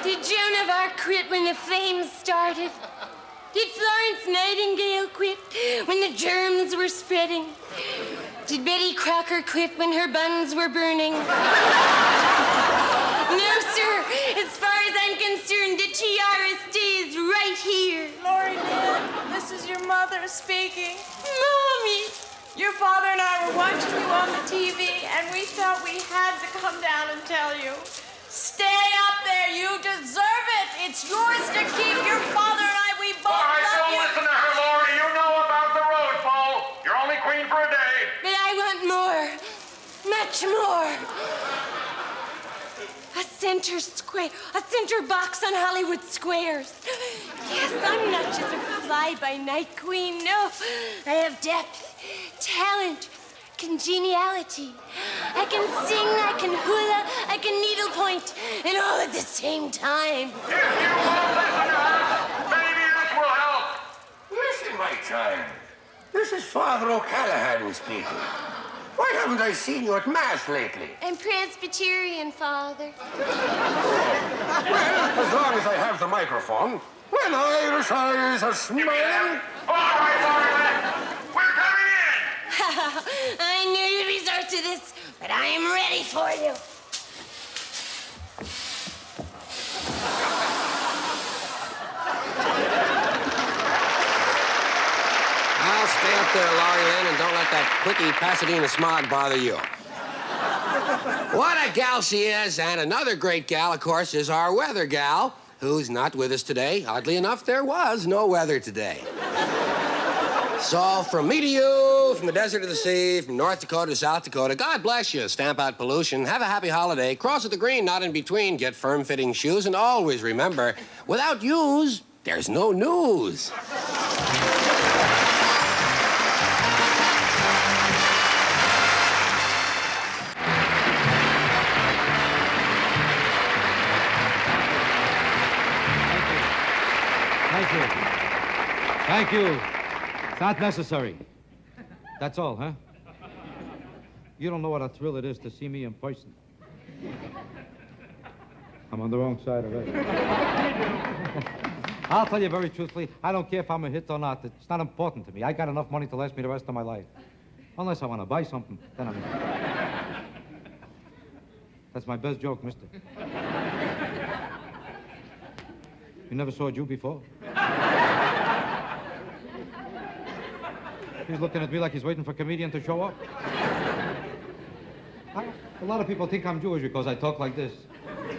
Did Joan of Arc quit when the flames started? Did Florence Nightingale quit when the germs were spreading? Did Betty Crocker quit when her buns were burning? No, sir. As far as I'm concerned, the tiara stays right here. Laurie Lynn, this is your mother speaking. Mommy! Your father and I were watching you on the TV, and we felt we had to come down and tell you. Stay up there. You deserve it. It's yours to keep. Your father and I, we both love you. All right, don't listen to her, Laurie. You know about the Rose Bowl. You're only queen for a day. But I want more. Much more. A center square. A center box on Hollywood Squares. Yes, I'm not just a fly-by-night queen. No, I have depth, talent, congeniality. I can sing, I can hula, I can needlepoint, and all at the same time. If you won't listen to her, maybe this will help. Listen, my child. This is Father O'Callaghan speaking. Why haven't I seen you at Mass lately? I'm Presbyterian, Father. Well, as long as I have the microphone, when Irish eyes are smiling... All right, Laurie, we're coming in! I knew you'd resort to this, but I am ready for you. I'll stay up there, Laurie Lynn, and don't let that quickie Pasadena smog bother you. What a gal she is, and another great gal, of course, is our weather gal, who's not with us today. Oddly enough, there was no weather today. So, from me to you, you from the desert to the sea, from North Dakota to South Dakota. God bless you. Stamp out pollution. Have a happy holiday. Cross at the green, not in between. Get firm-fitting shoes. And always remember, without yous, there's no news. Thank you. Thank you. It's not necessary. That's all, huh? You don't know what a thrill it is to see me in person. I'm on the wrong side of it. I'll tell you very truthfully, I don't care if I'm a hit or not. It's not important to me. I got enough money to last me the rest of my life. Unless I want to buy something, then I'm... That's my best joke, mister. You never saw a Jew before? He's looking at me like he's waiting for a comedian to show up. A lot of people think I'm Jewish because I talk like this.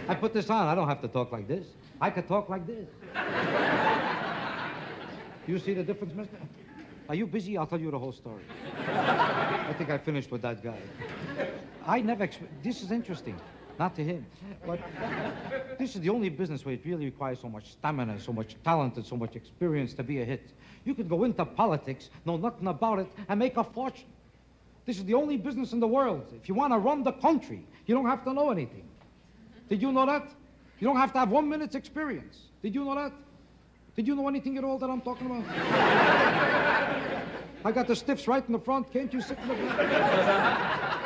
I put this on. I don't have to talk like this. I could talk like this. You see the difference, mister? Are you busy? I'll tell you the whole story. I think I finished with that guy. I never... This is interesting. Not to him. But this is the only business where it really requires so much stamina, so much talent, and so much experience to be a hit. You could go into politics, know nothing about it, and make a fortune. This is the only business in the world. If you want to run the country, you don't have to know anything. Did you know that? You don't have to have 1 minute's experience. Did you know that? Did you know anything at all that I'm talking about? I got the stiffs right in the front. Can't you sit in the back?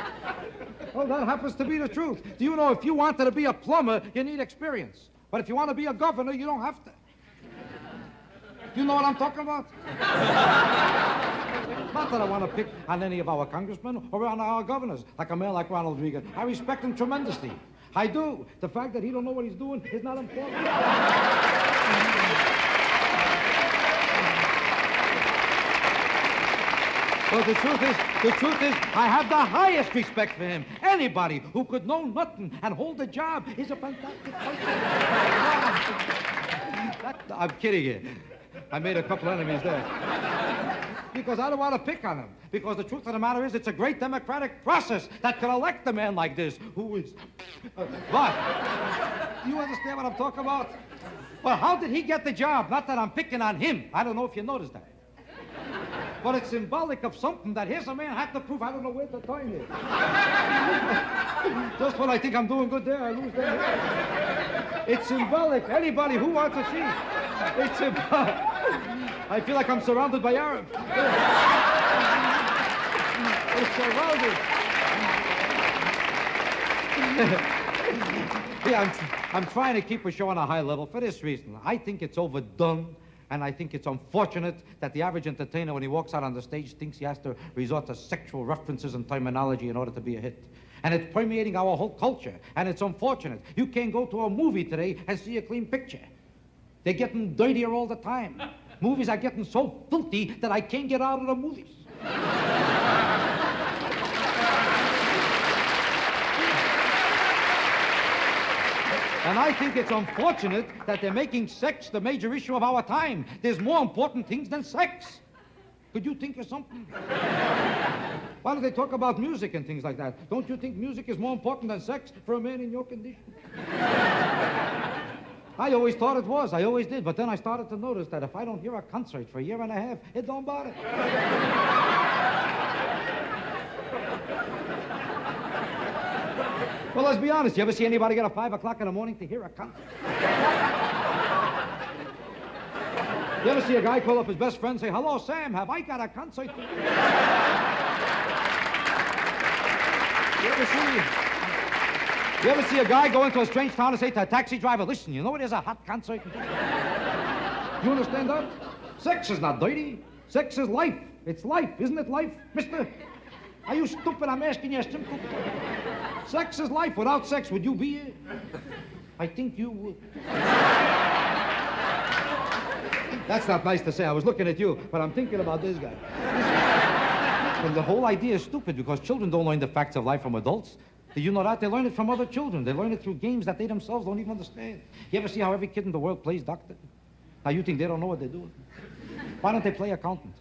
Well, that happens to be the truth. Do you know if you wanted to be a plumber, you need experience. But if you want to be a governor, you don't have to. Do you know what I'm talking about? Not that I want to pick on any of our congressmen or on our governors, like a man like Ronald Reagan. I respect him tremendously. I do. The fact that he don't know what he's doing is not important. But the truth is, I have the highest respect for him. Anybody who could know nothing and hold a job is a fantastic person. I'm kidding you. I made a couple enemies there. Because I don't want to pick on him. Because the truth of the matter is, it's a great democratic process that can elect a man like this, who is... But, you understand what I'm talking about? Well, how did he get the job? Not that I'm picking on him. I don't know if you noticed that. But it's symbolic of something that here's a man had to prove. I don't know where the time is. Just when I think I'm doing good there, I lose there. It's symbolic. Anybody who wants to see. It's symbolic. I feel like I'm surrounded by Arabs. It's surrounded. Yeah, I'm trying to keep a show on a high level for this reason. I think it's overdone. And I think it's unfortunate that the average entertainer, when he walks out on the stage, thinks he has to resort to sexual references and terminology in order to be a hit. And it's permeating our whole culture. And it's unfortunate. You can't go to a movie today and see a clean picture. They're getting dirtier all the time. Movies are getting so filthy that I can't get out of the movies. And I think it's unfortunate that they're making sex the major issue of our time. There's more important things than sex. Could you think of something? Why do they talk about music and things like that? Don't you think music is more important than sex for a man in your condition? I always thought it was. I always did. But then I started to notice that if I don't hear a concert for a year and a half, it don't bother. Well, let's be honest. You ever see anybody get up 5 o'clock in the morning to hear a concert? You ever see a guy call up his best friend and say, "Hello, Sam, have I got a concert?" You ever see a guy go into a strange town and say to a taxi driver, "Listen, you know there's a hot concert?" You understand that? Sex is not dirty. Sex is life. It's life. Isn't it life, mister? Are you stupid? I'm asking you a simple question. Sex is life. Without sex, would you be here? I think you would. That's not nice to say. I was looking at you, but I'm thinking about this guy. And the whole idea is stupid because children don't learn the facts of life from adults. Do you know that? They learn it from other children. They learn it through games that they themselves don't even understand. You ever see how every kid in the world plays doctor? Now, you think they don't know what they're doing? Why don't they play accountant?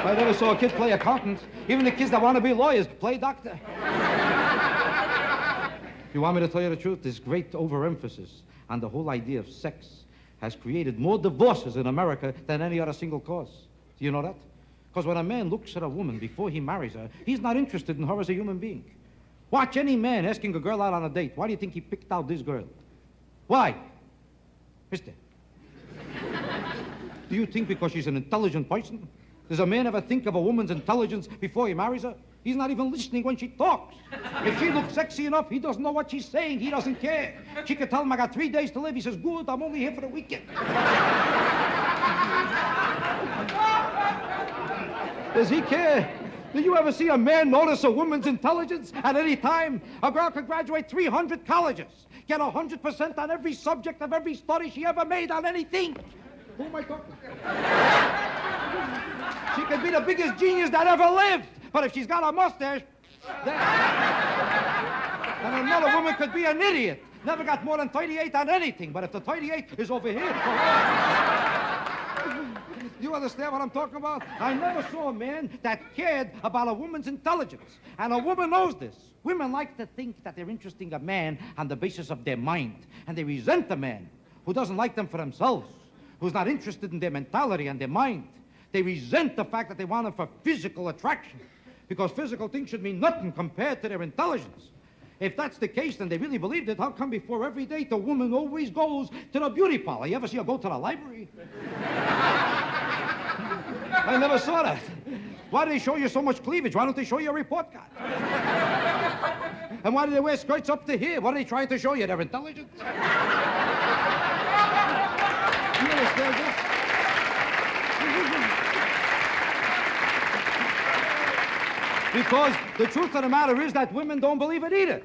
I never saw a kid play accountant. Even the kids that want to be lawyers play doctor. If you want me to tell you the truth, this great overemphasis on the whole idea of sex has created more divorces in America than any other single cause. Do you know that? Because when a man looks at a woman before he marries her, he's not interested in her as a human being. Watch any man asking a girl out on a date. Why do you think he picked out this girl? Why? Mister, do you think because she's an intelligent person? Does a man ever think of a woman's intelligence before he marries her? He's not even listening when she talks. If she looks sexy enough, he doesn't know what she's saying. He doesn't care. She could tell him, I got 3 days to live. He says, good, I'm only here for the weekend. Does he care? Did you ever see a man notice a woman's intelligence at any time? A girl could graduate 300 colleges, get 100% on every subject of every study she ever made on anything. Who am I talking to? She could be the biggest genius that ever lived, but if she's got a mustache, then another woman could be an idiot. Never got more than 38 on anything, but if the 38 is over here... Do you understand what I'm talking about? I never saw a man that cared about a woman's intelligence. And a woman knows this. Women like to think that they're interesting a man on the basis of their mind. And they resent a man who doesn't like them for themselves, who's not interested in their mentality and their mind. They resent the fact that they want them for physical attraction, because physical things should mean nothing compared to their intelligence. If that's the case, then they really believed it. How come before every date the woman always goes to the beauty parlor? You ever see her go to the library? I never saw that. Why do they show you so much cleavage? Why don't they show you a report card? And why do they wear skirts up to here? What are they trying to show you? Their intelligence? You understand this? Because the truth of the matter is that women don't believe it either.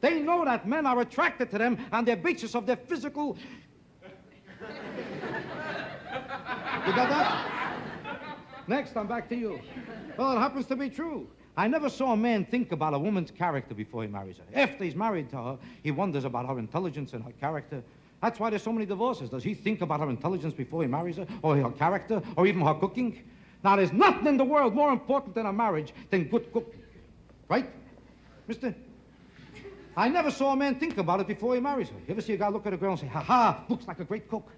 They know that men are attracted to them on the basis of their physical... You got that? Next, I'm back to you. Well, it happens to be true. I never saw a man think about a woman's character before he marries her. After he's married to her, he wonders about her intelligence and her character. That's why there's so many divorces. Does he think about her intelligence before he marries her, or her character, or even her cooking? Now, there's nothing in the world more important in a marriage than good cooking. Right, mister? I never saw a man think about it before he marries her. You ever see a guy look at a girl and say, ha-ha, looks like a great cook?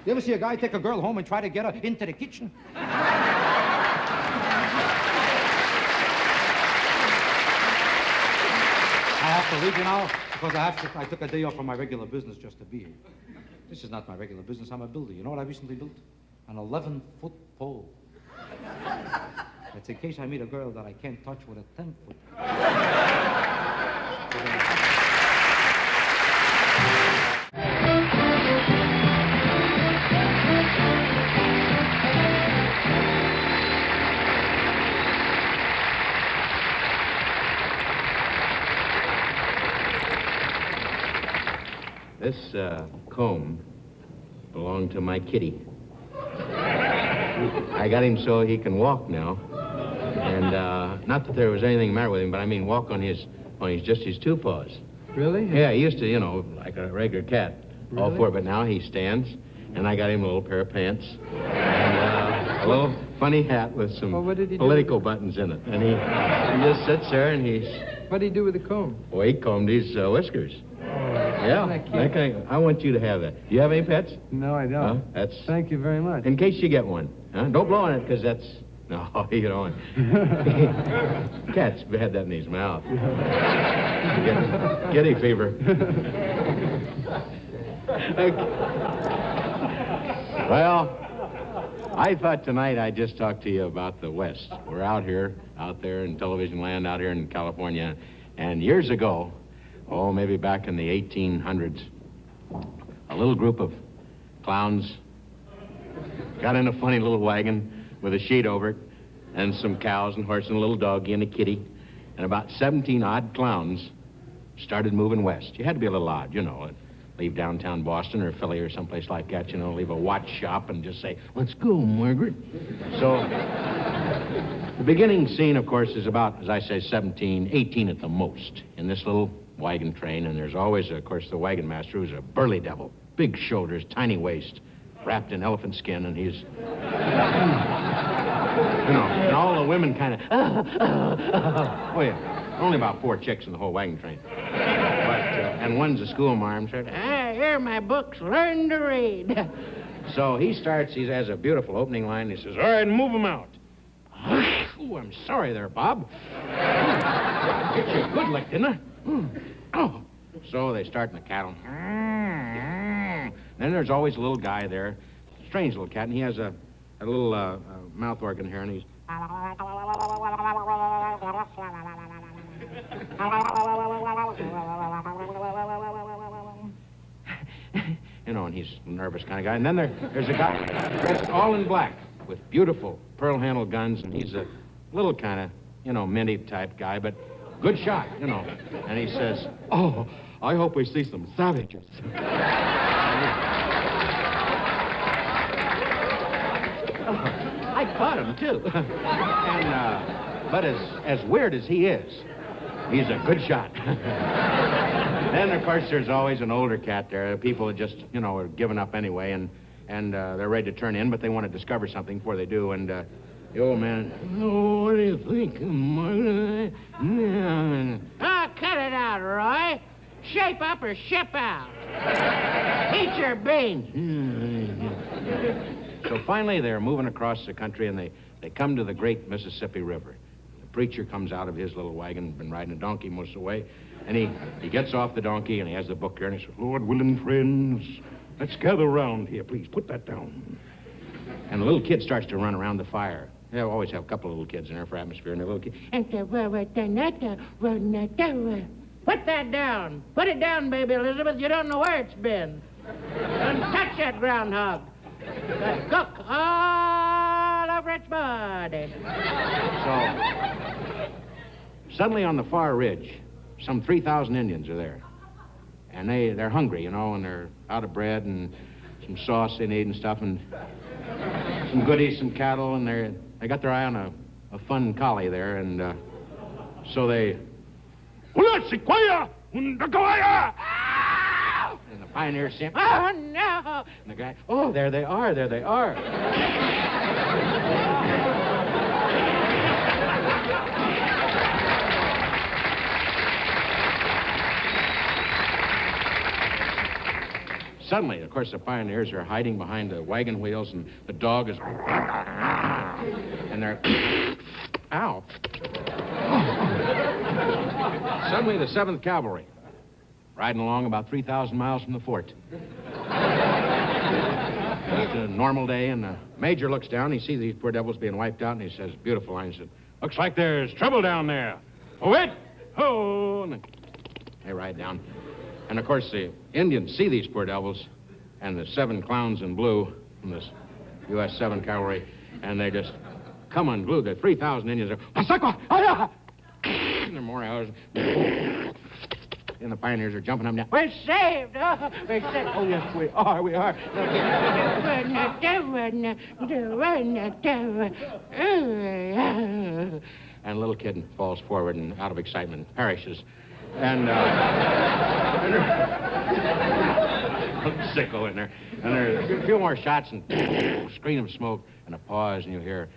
You ever see a guy take a girl home and try to get her into the kitchen? I have to leave you now because I took a day off from my regular business just to be here. This is not my regular business. I'm a builder. You know what I recently built? An 11-foot pole. That's in case I meet a girl that I can't touch with a 10-foot. This comb belonged to my kitty. I got him so he can walk now. And not that there was anything the matter with him, but I mean walk on his just his 2 paws. Really? Yeah, he used to, like a regular cat, really? all 4, but now he stands, and I got him a little pair of pants, and a little funny hat with some political buttons in it. And he just sits there and he's... What did he do with the comb? Well, he combed his whiskers. Yeah, I want you to have that. Do you have any pets? No, I don't. Thank you very much. In case you get one. Huh? Don't blow on it, because that's... No, you don't. Cat's had that in his mouth. Giddy fever. Well, I thought tonight I'd just talk to you about the West. We're out there in television land, out here in California. And years ago, maybe back in the 1800s, a little group of clowns got in a funny little wagon with a sheet over it, and some cows and horses and a little doggy and a kitty. And about 17 odd clowns started moving west. You had to be a little odd, leave downtown Boston or Philly or someplace like that, leave a watch shop and just say, let's go, Margaret. So the beginning scene, of course, is about, as I say, 17, 18 at the most, in this little wagon train. And there's always, of course, the wagon master who's a burly devil, big shoulders, tiny waist, wrapped in elephant skin, and he's, and all the women kind of, oh yeah, only about 4 chicks in the whole wagon train. But, and one's a schoolmarm, said, here are my books, learn to read. So he has a beautiful opening line. He says, all right, move them out. Oh, I'm sorry there, Bob. Get you a good lick, didn't I? Oh. So they start in the cattle. Then there's always a little guy there, strange little cat, and he has a little mouth organ here, and he's... and he's a nervous kind of guy. And then there's a guy dressed all in black with beautiful pearl-handled guns, and he's a little kind of, minty type guy, but good shot, And he says, oh, I hope we see some savages. I caught him, too. But as weird as he is, he's a good shot. Then, of course, there's always an older cat there. People that just, are giving up anyway, and they're ready to turn in, but they want to discover something before they do. And the old man, oh, what do you think? Oh, cut it out, Roy. Shape up or ship out. Eat your beans. So finally, they're moving across the country, and they come to the great Mississippi River. The preacher comes out of his little wagon, been riding a donkey most of the way, and he gets off the donkey, and he has the book here, and he says, Lord willing, friends, let's gather around here. Please, put that down. And the little kid starts to run around the fire. They always have a couple of little kids in there for atmosphere, and the little kid... Put that down. Put it down, baby Elizabeth. You don't know where it's been. Don't touch that groundhog. That cook all over its body. So, suddenly on the far ridge, some 3,000 Indians are there. And they're hungry, and they're out of bread and some sauce they need and stuff, and some goodies, some cattle, and they got their eye on a fun collie there, and so they... And the pioneers say, oh, no! And the guy, oh, there they are. Suddenly, of course, the pioneers are hiding behind the wagon wheels, and the dog is... And they're... Ow. Suddenly, the 7th Cavalry, riding along about 3,000 miles from the fort. It's a normal day, and the major looks down. He sees these poor devils being wiped out, and he says, beautiful line, he said, looks like there's trouble down there. Oh, it? Oh, and they ride down. And, of course, the Indians see these poor devils and the 7 clowns in blue from this U.S. 7 Cavalry, and they just come unglued. The 3,000 Indians are... And there are more hours. And the pioneers are jumping up and down. We're saved. Oh, we're saved. Oh, yes, we are. And a little kid falls forward and, out of excitement, perishes. And, sickle in there. And there's a few more shots and screen of smoke and a pause, and you hear...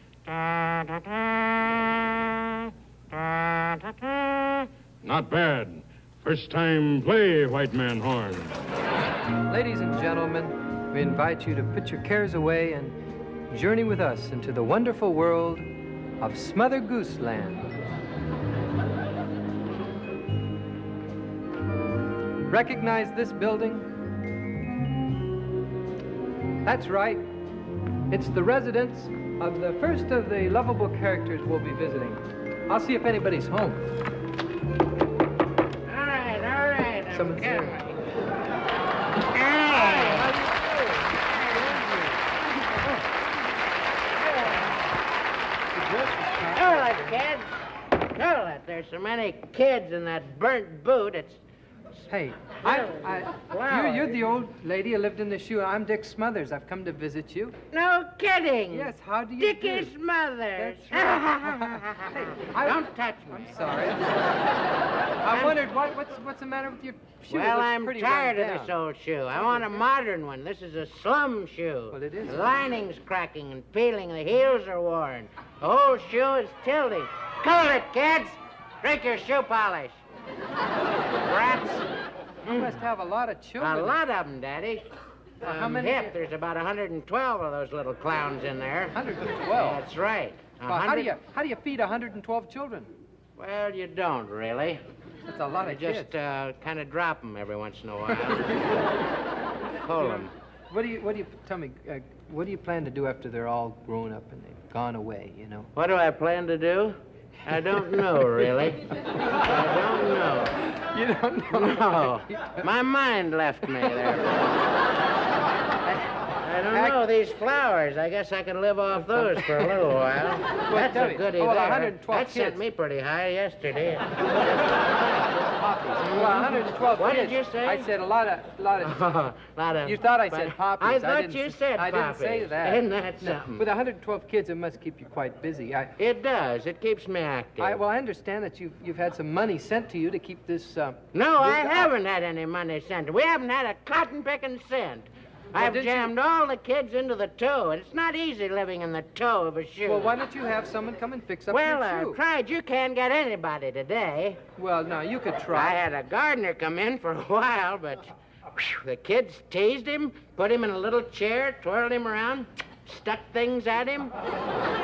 Not bad. First time play, white man horn. Ladies and gentlemen, we invite you to put your cares away and journey with us into the wonderful world of Smother Goose Land. Recognize this building? That's right. It's the residence of the first of the lovable characters we'll be visiting. I'll see if anybody's home. All right. Someone's there. Toilet, kids. Toilet. There's so many kids in that burnt boot. It's Hey, Flowers. you're the old lady who lived in the shoe. I'm Dick Smothers. I've come to visit you. No kidding. Yes, how do you Dickie do? Smothers. Don't touch me. I'm sorry. I wondered what's the matter with your shoe? It Well, looks I'm pretty tired run of down. this old shoe. I want a modern one. This is a slum shoe. Well, it is. The lining's cracking and peeling. The heels are worn. The whole shoe is tilting. Cool it, kids. Drink your shoe polish. Rats. You must have a lot of children. A lot of them, Daddy. How many? There's about 112 of those little clowns in there. 112? That's right. Well, how do you feed 112 children? Well, you don't really. That's a lot of You just kind of drop them every once in a while. Pull them. What do you tell me? What do you plan to do after they're all grown up and they've gone away? You know. What do I plan to do? I don't know, really. I don't know. You don't know? No. My mind left me there. I don't know. These flowers, I guess I can live off those for a little while. That's tell a me. goodie Oh, well, there. 112 That sent kids. me pretty high yesterday. Well, 112 What kids. did you say? I said a lot of. Lot of. You thought I said poppies. I thought didn't you s- said I didn't say poppies. that. Isn't that No, something? with 112 kids, it must keep you quite busy. It does. It keeps me active. Well, I understand that you've had some money sent to you to keep this. No, I haven't had any money sent. We haven't had a cotton-picking cent. I've did you- jammed all the kids into the toe, and it's not easy living in the toe of a shoe. Well, why don't you have someone come and fix up Well, your I've shoe? tried. You can't get anybody today. Well, no, you could try. I had a gardener come in for a while, but the kids teased him, put him in a little chair, twirled him around, stuck things at him.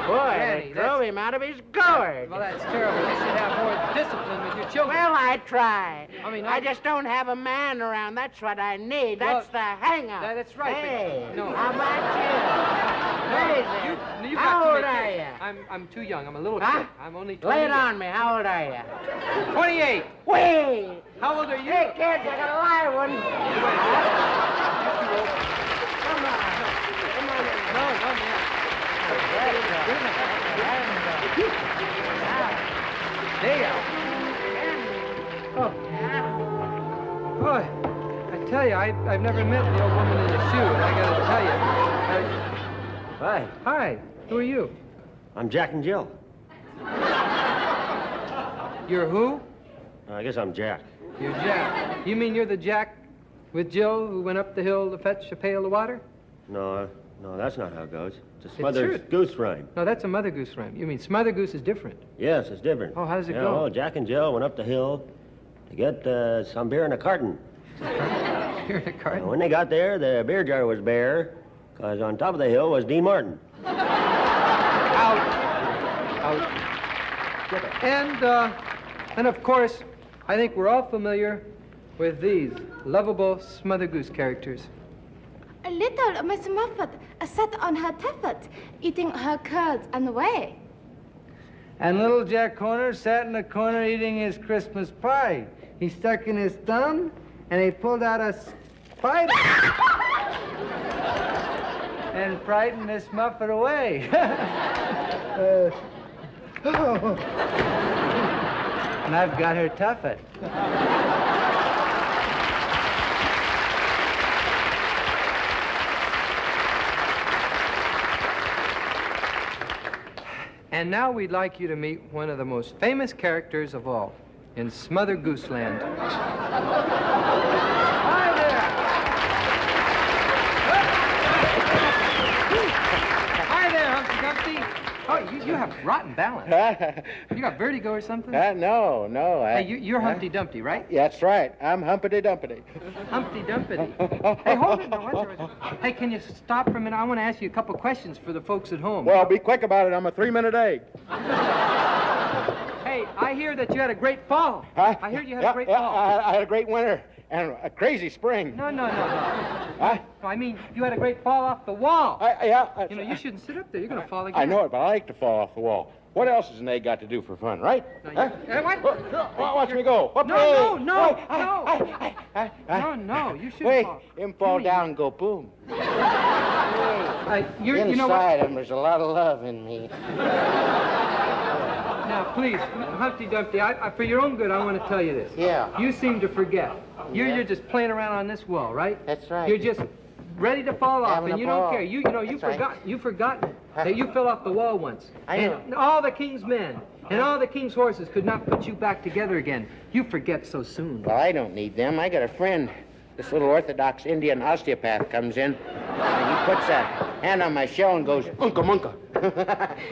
Boy, Danny, they drove him out of his gourd. Well, that's terrible. You should have more discipline with your children. Well, I try. I mean, I just don't have a man around. That's what I need. That's the hang-up. That's right. but- Hey, no. how about you? Hey, No, you've how got too old many are kids. you? I'm too young. I'm a little Huh? kid. I'm only 20. Lay it on me. How old are you? 28. Wait. How old are you? Hey, kids, I got a live one. Come on. Come on in. No, man. There. Boy, I tell you, I've never met the old woman in the shoe, and I gotta tell you. Hi, Hi, who are you? I'm Jack and Jill. You're who? I guess I'm Jack. You're Jack. You mean you're the Jack with Jill who went up the hill to fetch a pail of water? No, that's not how it goes. It's a It's Smothers true. Goose rhyme. No, that's a Mother Goose rhyme. You mean Smother Goose is different. Yes, it's different. Oh, how does it Yeah, go? well, Jack and Jill went up the hill to get some beer in a carton. You're in a carton? And when they got there, the beer jar was bare, because on top of the hill was Dean Martin. Out. And of course, I think we're all familiar with these lovable Smother Goose characters. A little Miss Muffet sat on her tuffet, eating her curds and whey. And little Jack Horner sat in the corner eating his Christmas pie. He stuck in his thumb, and he pulled out a spider. And frightened Miss Muffet away. And I've got her tuffet. And now we'd like you to meet one of the most famous characters of all in Smother Goose Land. Hi there! Hi there, Humpty Dumpty. Oh, you have rotten balance. You got vertigo or something? No. Hey, you're Humpty Dumpty, right? That's right. I'm Humpty Dumpty. Humpty Dumpty. Hey, hold it. No, hey, can you stop for a minute? I want to ask you a couple questions for the folks at home. Well, be quick about it. I'm a 3-minute egg. Hey, I hear that you had a great fall. Huh? I hear you had a great fall. I had a great winter and a crazy spring. No. Huh? No, I mean, you had a great fall off the wall. Yeah. You know, you shouldn't sit up there. You're going to fall again. I know it, but I like to fall off the wall. What else has an egg got to do for fun, right? What? Watch me go. Whoop, No. hey. No, you shouldn't Wait, fall. him fall down and go boom. You know what? Inside him, there's a lot of love in me. Now, please, Humpty Dumpty, for your own good, I want to tell you this. Yeah. You seem to forget. You're just playing around on this wall, right? That's right. You're just ready to fall off, Having and a you ball. don't care. You've forgotten that you fell off the wall once. I know. And all the king's men and all the king's horses could not put you back together again. You forget so soon. Well, I don't need them. I got a friend. This little Orthodox Indian osteopath comes in, and he puts a hand on my shell and goes, unka munka.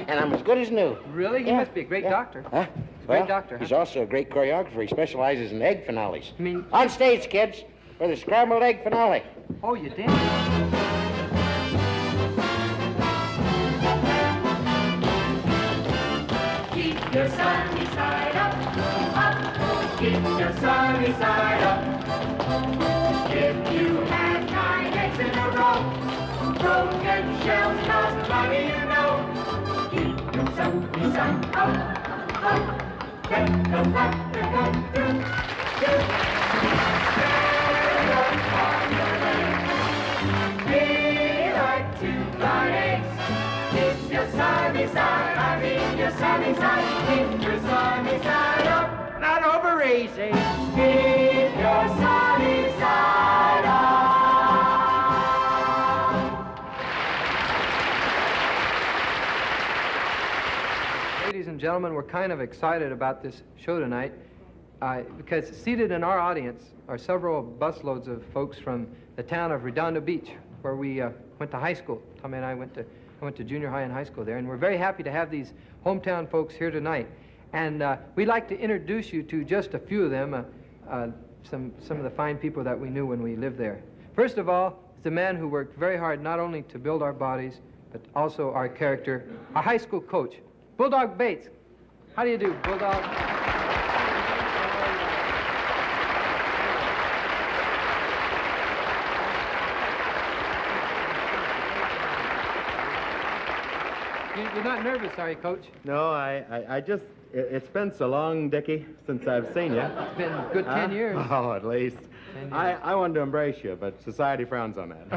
And I'm as good as new. Really? He must be a great doctor. Huh? He's a great doctor, He's huh? also a great choreographer. He specializes in egg finales. I mean... On stage, kids, for the scrambled egg finale. Oh, you dance? Keep your sunny side up, up. Keep your sunny side up. If you have 9 eggs in a row, broken shells cost money, you know. Keep your sunny side up, up. Get the butter come through, stand up on your legs. They like to fly eggs. Keep your sunny side, I mean your sunny side. Keep your sunny side up, not over easy. Keep your sunny side up. Ladies and gentlemen, we're kind of excited about this show tonight because seated in our audience are several busloads of folks from the town of Redondo Beach, where we went to high school. Tommy and I went to junior high and high school there, and we're very happy to have these hometown folks here tonight. And we'd like to introduce you to just a few of them, some of the fine people that we knew when we lived there. First of all, it's a man who worked very hard not only to build our bodies, but also our character, our high school coach, Bulldog Bates. How do you do, Bulldog? You're not nervous, are you, Coach? No, I just, it's been so long, Dickie, since I've seen you. It's been a good 10 years. Oh, at least. 10 years. I wanted to embrace you, but society frowns on that.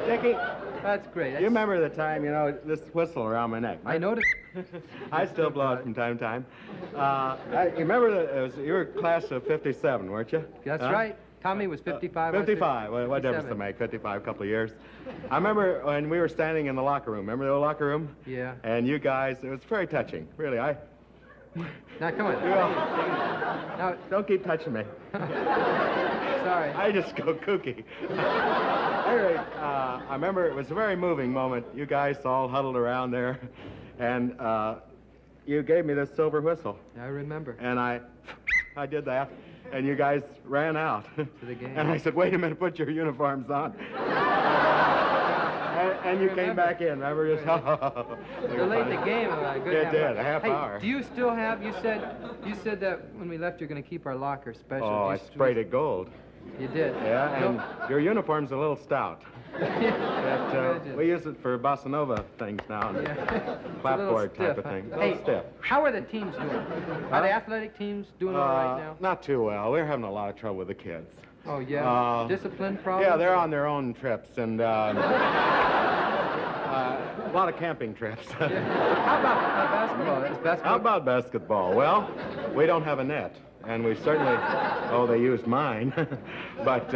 Dickie. That's great. You remember the time, you know, this whistle around my neck? I noticed. I still blow it from time to time. You remember that you were class of 57, weren't you? That's right. Tommy was 55. 55. What difference to make? 55, a couple of years. I remember when we were standing in the locker room. Remember the old locker room? Yeah. And you guys, it was very touching. Really, Now, come on. Now, don't keep touching me. Sorry. I just go kooky. Anyway, I remember it was a very moving moment. You guys all huddled around there, and you gave me this silver whistle. I remember. And I did that, and you guys ran out. To the game. And I said, wait a minute, put your uniforms on. And you came back in, remember? Just, Delayed the game a good half hour. It did, a half hour. Do you still have, you said that when we left you're going to keep our locker special. Oh, I sprayed it gold. You did? Yeah, and your uniform's a little stout. We use it for bossa nova things now, and clapboard type of thing. A little stiff. How are the teams doing? Are the athletic teams doing all right now? Not too well. We're having a lot of trouble with the kids. Oh, yeah? Discipline problems? Yeah, they're on their own trips, and a lot of camping trips. How about basketball? Is basketball? How about basketball? Well, we don't have a net, and we certainly... Oh, they used mine. But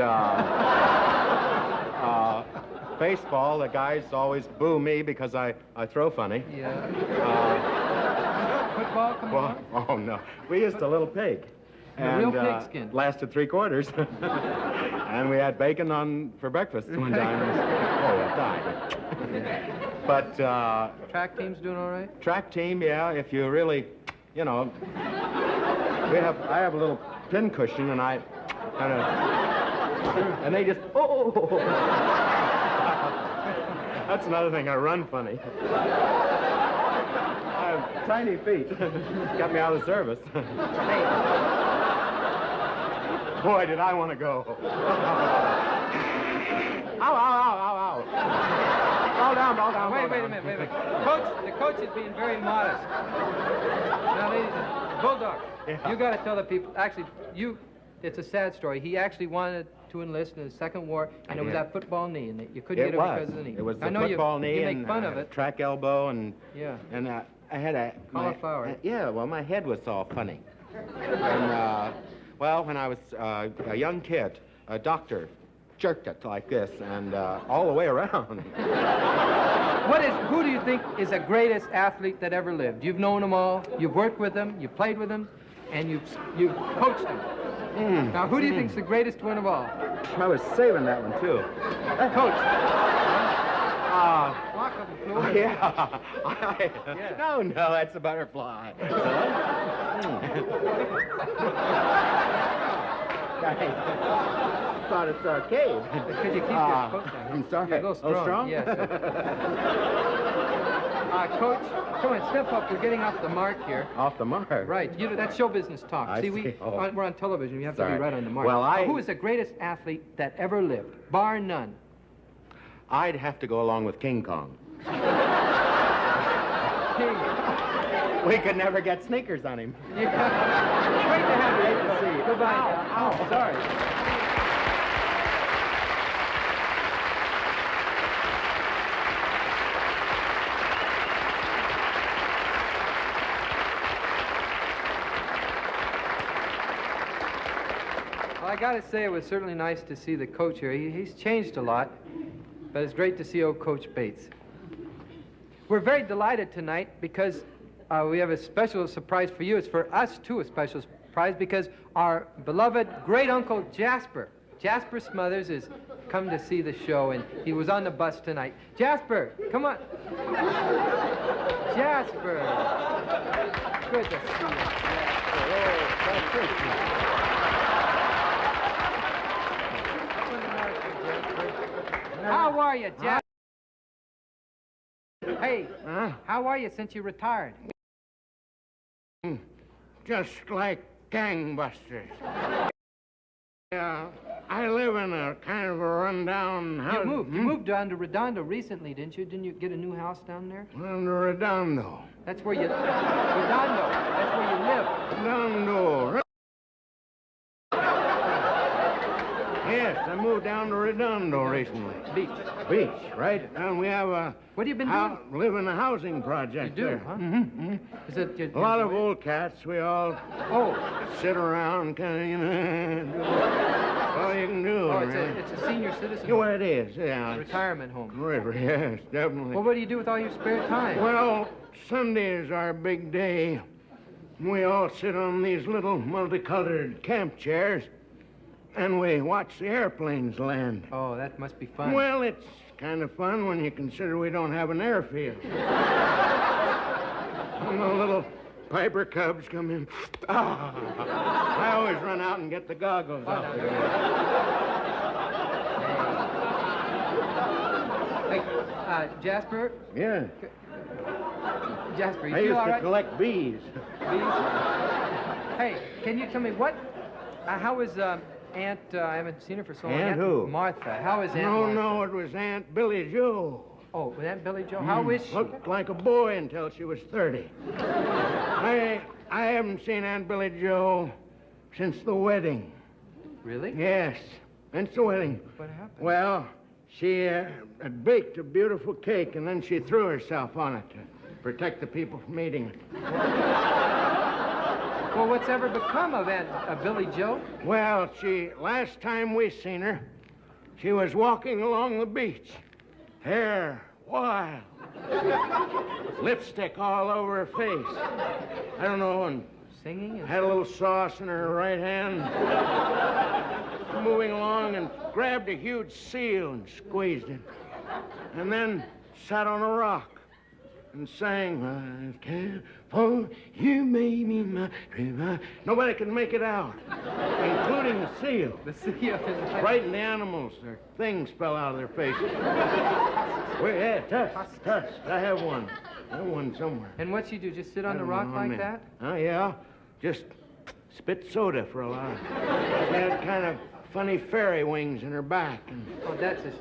baseball, the guys always boo me because I throw funny. Yeah. Football, come on. Oh, no. We used a little pig. A real pigskin. Lasted 3 quarters. And we had bacon on for breakfast one time. Oh, it died. But... track team's doing all right? Track team, yeah, if you really, you know... I have a little pin cushion, and I kind of... And they just... Oh! That's another thing, I run funny. I have tiny feet. Got me out of the service. Boy, did I want to go. Ow, ow, ow, ow, ow. Fall down, fall down. Wait a minute. Coach, the coach is being very modest. Now, ladies and Bulldog, you got to tell the people, actually, it's a sad story. He actually wanted to enlist in the Second War, and it was Yeah. that football knee, and you couldn't It get it was. because of the knee. It was the I know football knee you and make fun of it. track elbow and Yeah. and I had a Cauliflower. yeah, well, my head was all funny. And well, when I was a young kid, a doctor jerked it like this and all the way around. Who do you think is the greatest athlete that ever lived? You've known them all, you've worked with them, you've played with them, and you've coached them. Now, who do you think's the greatest one of all? I was saving that one too. Coach. Flock of them flew. Yeah. No, that's a butterfly. I thought it's arcade. Could you keep your foot down? I'm sorry. You're a little strong. Yes. Coach, come on, step up. We're getting off the mark here. Off the mark? Right. That's show business talk. I see. We're on television. We have to Sorry. be right on the mark. Well, Now, who is the greatest athlete that ever lived, bar none? I'd have to go along with King Kong. We could never get sneakers on him. Great to have you. Great to see you. Goodbye. Oh, sorry. Well, I gotta say, it was certainly nice to see the coach here. He's changed a lot, but it's great to see old Coach Bates. We're very delighted tonight because we have a special surprise for you. It's for us, too, a special surprise because our beloved great-uncle Jasper Smothers has come to see the show, and he was on the bus tonight. Jasper, come on. Jasper. Good to see you. How are you, Jasper? Hey, how are you since you retired? Just like gangbusters. I live in a kind of a rundown house. You moved down to Redondo recently, didn't you? Didn't you get a new house down there? Down to Redondo. That's where you... Redondo. That's where you live. Redondo. Yes, I moved down to Redondo recently. Beach, right? And we have a... What have you been doing? Live in a housing project. You do, there. huh? Mm-hmm. Is it... A lot of old cats. We all sit around, kind of, you know, all you can do. Oh, really. it's a senior citizen. Yeah, well, it is, yeah. Retirement home. Yes, definitely. Well, what do you do with all your spare time? Well, Sunday is our big day. We all sit on these little multicolored camp chairs, and we watch the airplanes land. Oh, that must be fun. Well, it's kind of fun when you consider we don't have an airfield. And the little Piper Cubs come in. I always run out and get the goggles off there. Hey, Jasper? Yeah. Jasper, you I feel used all to right? collect bees. Hey, can you tell me how is Aunt, I haven't seen her for so long. Aunt who? Martha. How is Aunt Martha? No, it was Aunt Billy Joe. Oh, with Aunt Billy Joe? How is she? Looked like a boy until she was 30. I haven't seen Aunt Billy Joe since the wedding. Really? Yes, since the wedding. What happened? Well, she had baked a beautiful cake, and then she threw herself on it to protect the people from eating it. Well, what's ever become of Aunt Billy Joe? Well, last time we seen her, she was walking along the beach. Hair wild. Lipstick all over her face. I don't know, and singing? Had a little sauce in her right hand. Moving along and grabbed a huge seal and squeezed it. And then sat on a rock and sang, I care for you, made me my dream. Nobody could make it out, including the seal. The seal. Frightened the animals. Their things fell out of their faces. Yeah, tusk. I have one. I have one somewhere. And what'd she do, just sit on the rock like that? Oh, yeah. Just spit soda for a while. She had kind of funny fairy wings in her back. And,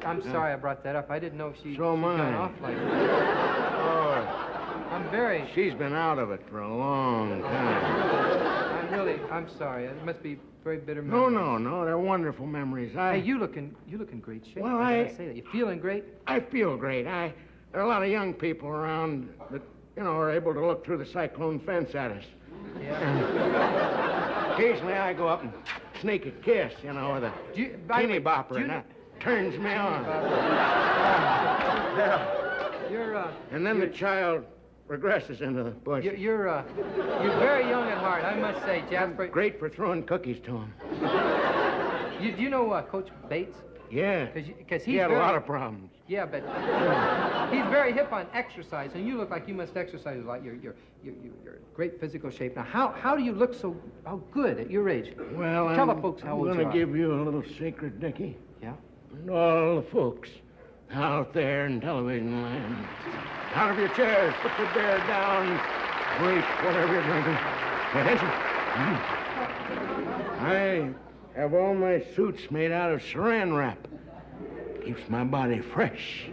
I'm sorry I brought that up. I didn't know she'd so am gone I. off like that. Oh. I'm very... She's been out of it for a long time. I'm sorry. It must be very bitter No, memories. they're wonderful memories. Hey, you look in great shape. Well, I gotta say that. You feeling great? I feel great. There are a lot of young people around that, are able to look through the cyclone fence at us. Yeah. And occasionally I go up and sneak a kiss, with a teeny bopper, and that turns me on. And then the child regresses into the bush. You're very young at heart, I must say, Jasper. Great for throwing cookies to him. Do you know Coach Bates? Yeah. Because he had a lot of problems. Yeah, but he's very hip on exercise, and you look like you must exercise a lot. You're in great physical shape. Now, how do you look so good at your age? Well, tell the folks how old you are. I'm going to give you a little secret, Dickie. Yeah? And all the folks out there in television land. Out of your chairs, put your bear down, drink whatever you're drinking. Attention. I have all my suits made out of saran wrap. Keeps my body fresh.